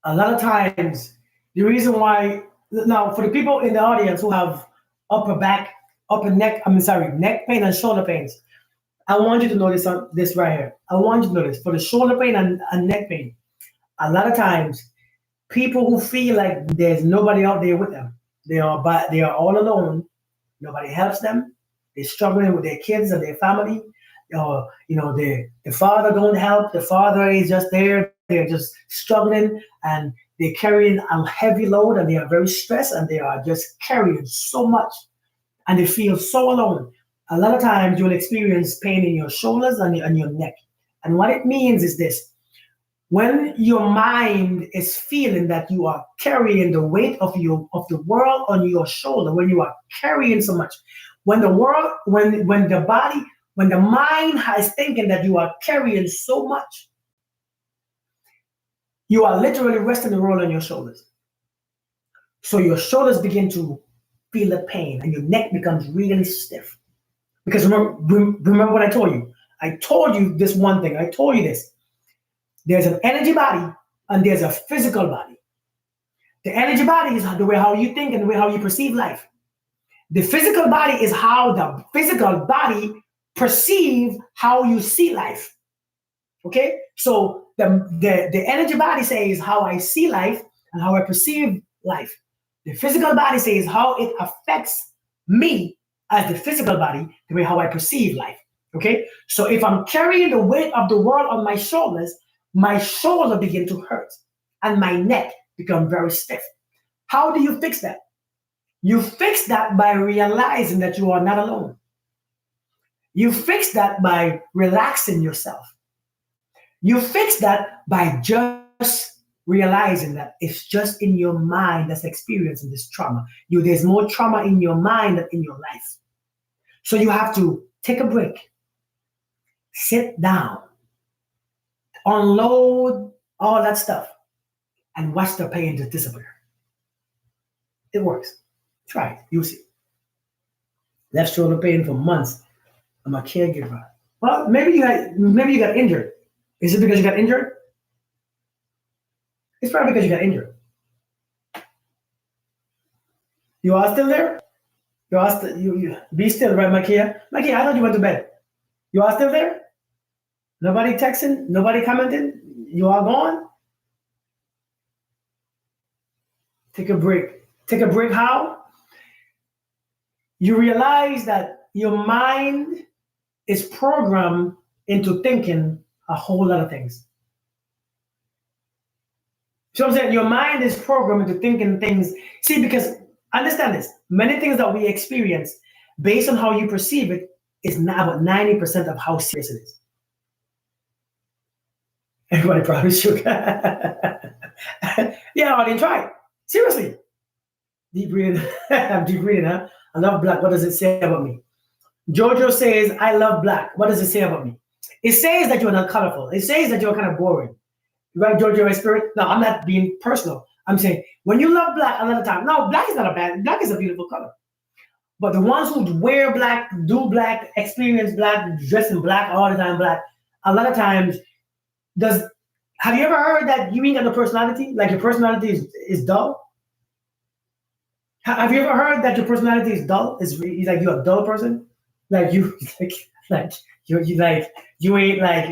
A lot of times, the reason why now for the people in the audience who have upper back, upper neck, neck pain and shoulder pains, I want you to notice this right here. I want you to notice for the shoulder pain and neck pain. A lot of times, people who feel like there's nobody out there with them, they are all alone. Nobody helps them. They're struggling with their kids and their family. The father don't help. The father is just there. They're just struggling and they're carrying a heavy load and they are very stressed and they are just carrying so much and they feel so alone. A lot of times you'll experience pain in your shoulders and your neck. And what it means is this. When your mind is feeling that you are carrying the weight of the world on your shoulder, when you are carrying so much, when the mind is thinking that you are carrying so much, you are literally resting the world on your shoulders. So your shoulders begin to feel the pain and your neck becomes really stiff. Because remember what I told you. I told you this one thing. I told you this. There's an energy body and there's a physical body. The energy body is the way how you think and the way how you perceive life. The physical body is how the physical body perceive how you see life. Okay? So the energy body says how I see life and how I perceive life. The physical body says how it affects me as the physical body, the way how I perceive life. Okay? So if I'm carrying the weight of the world on my shoulders, my shoulder begin to hurt and my neck become very stiff. How do you fix that? You fix that by realizing that you are not alone. You fix that by relaxing yourself. You fix that by just realizing that it's just in your mind that's experiencing this trauma. There's more trauma in your mind than in your life. So you have to take a break, sit down, unload all that stuff, and watch the pain just disappear. It works. Try it. You'll see. Left shoulder pain for months. I'm a caregiver. Well, maybe you got injured. Is it because you got injured? It's probably because you got injured. You are still there? You are still you be still, right, Makia? Makia, I thought you went to bed. You are still there? Nobody texting? Nobody commenting? You are gone? Take a break. Take a break how? you realize that your mind is programmed into thinking a whole lot of things. So I'm saying your mind is programmed into thinking things. See, because understand this, many things that we experience based on how you perceive it is not about 90% of how serious it is. Everybody probably shook. Yeah, I didn't try it. Seriously. Deep breathing. I'm deep breathing, huh? I love black. What does it say about me? Jojo says, I love black. What does it say about me? It says that you're not colorful. It says that you're kind of boring. Right, Jojo, my spirit? No, I'm not being personal. I'm saying, when you love black another time, no, black is not a bad, black is a beautiful color. But the ones who wear black, do black, experience black, dress in black all the time, black, a lot of times, have you ever heard that you ain't got no personality? Like your personality is dull? Have you ever heard that your personality is dull? Is like you're a dull person? Like you you ain't like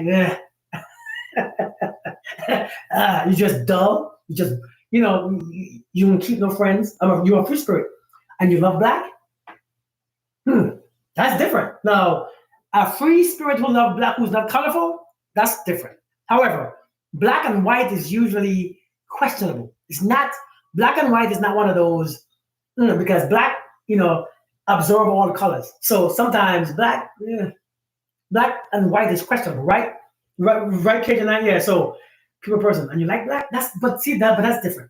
you just dull. You just you don't keep no friends. You're a free spirit, and you love black. That's different. Now, a free spirit who loves black, who's not colorful, that's different. However, black and white is usually questionable. It's not black and white is not one of those because black, absorb all colors. So sometimes black and white is questionable, right? Right, Cajun, yeah. So people person, and you like black. But that's different,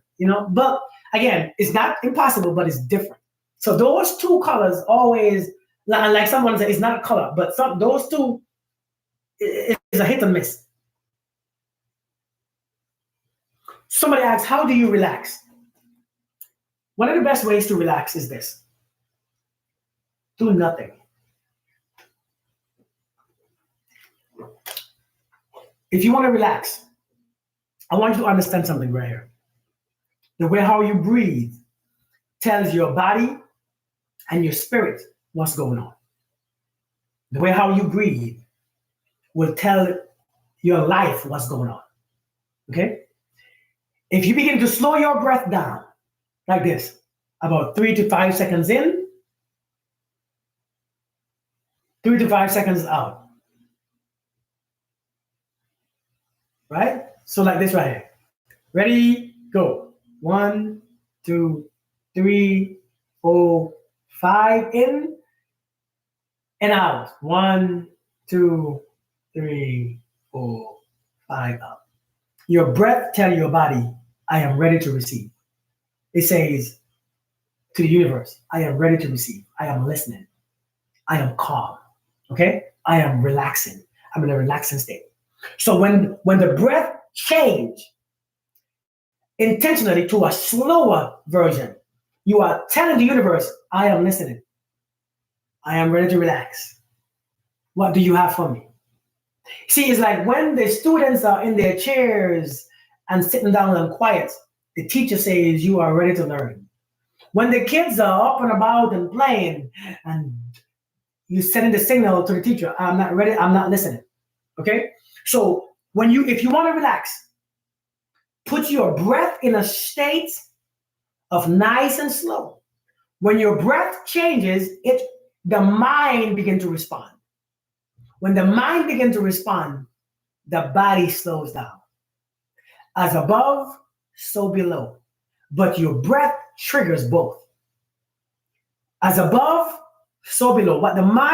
But again, it's not impossible, but it's different. So those two colors always, like someone said, it's not a color, but those two is a hit and miss. Somebody asks, how do you relax? One of the best ways to relax is this: do nothing. If you want to relax, I want you to understand something right here. The way how you breathe tells your body and your spirit what's going on. The way how you breathe will tell your life what's going on. Okay? If you begin to slow your breath down like this, about 3 to 5 seconds in, 3 to 5 seconds out. Right? So like this right here. Ready, go. 1, 2, 3, 4, 5 in and out. 1, 2, 3, 4, 5 out. Your breath tells your body, I am ready to receive. It says to the universe, I am ready to receive. I am listening. I am calm. Okay? I am relaxing. I'm in a relaxing state. So when the breath change intentionally to a slower version, you are telling the universe, I am listening. I am ready to relax. What do you have for me? See, it's like when the students are in their chairs and sitting down and quiet, the teacher says you are ready to learn. When the kids are up and about and playing, and you're sending the signal to the teacher, I'm not ready, I'm not listening. Okay? So if you want to relax, put your breath in a state of nice and slow. When your breath changes, the mind begins to respond. When the mind begins to respond, the body slows down. As above, so below. But your breath triggers both. As above, so below. What the mind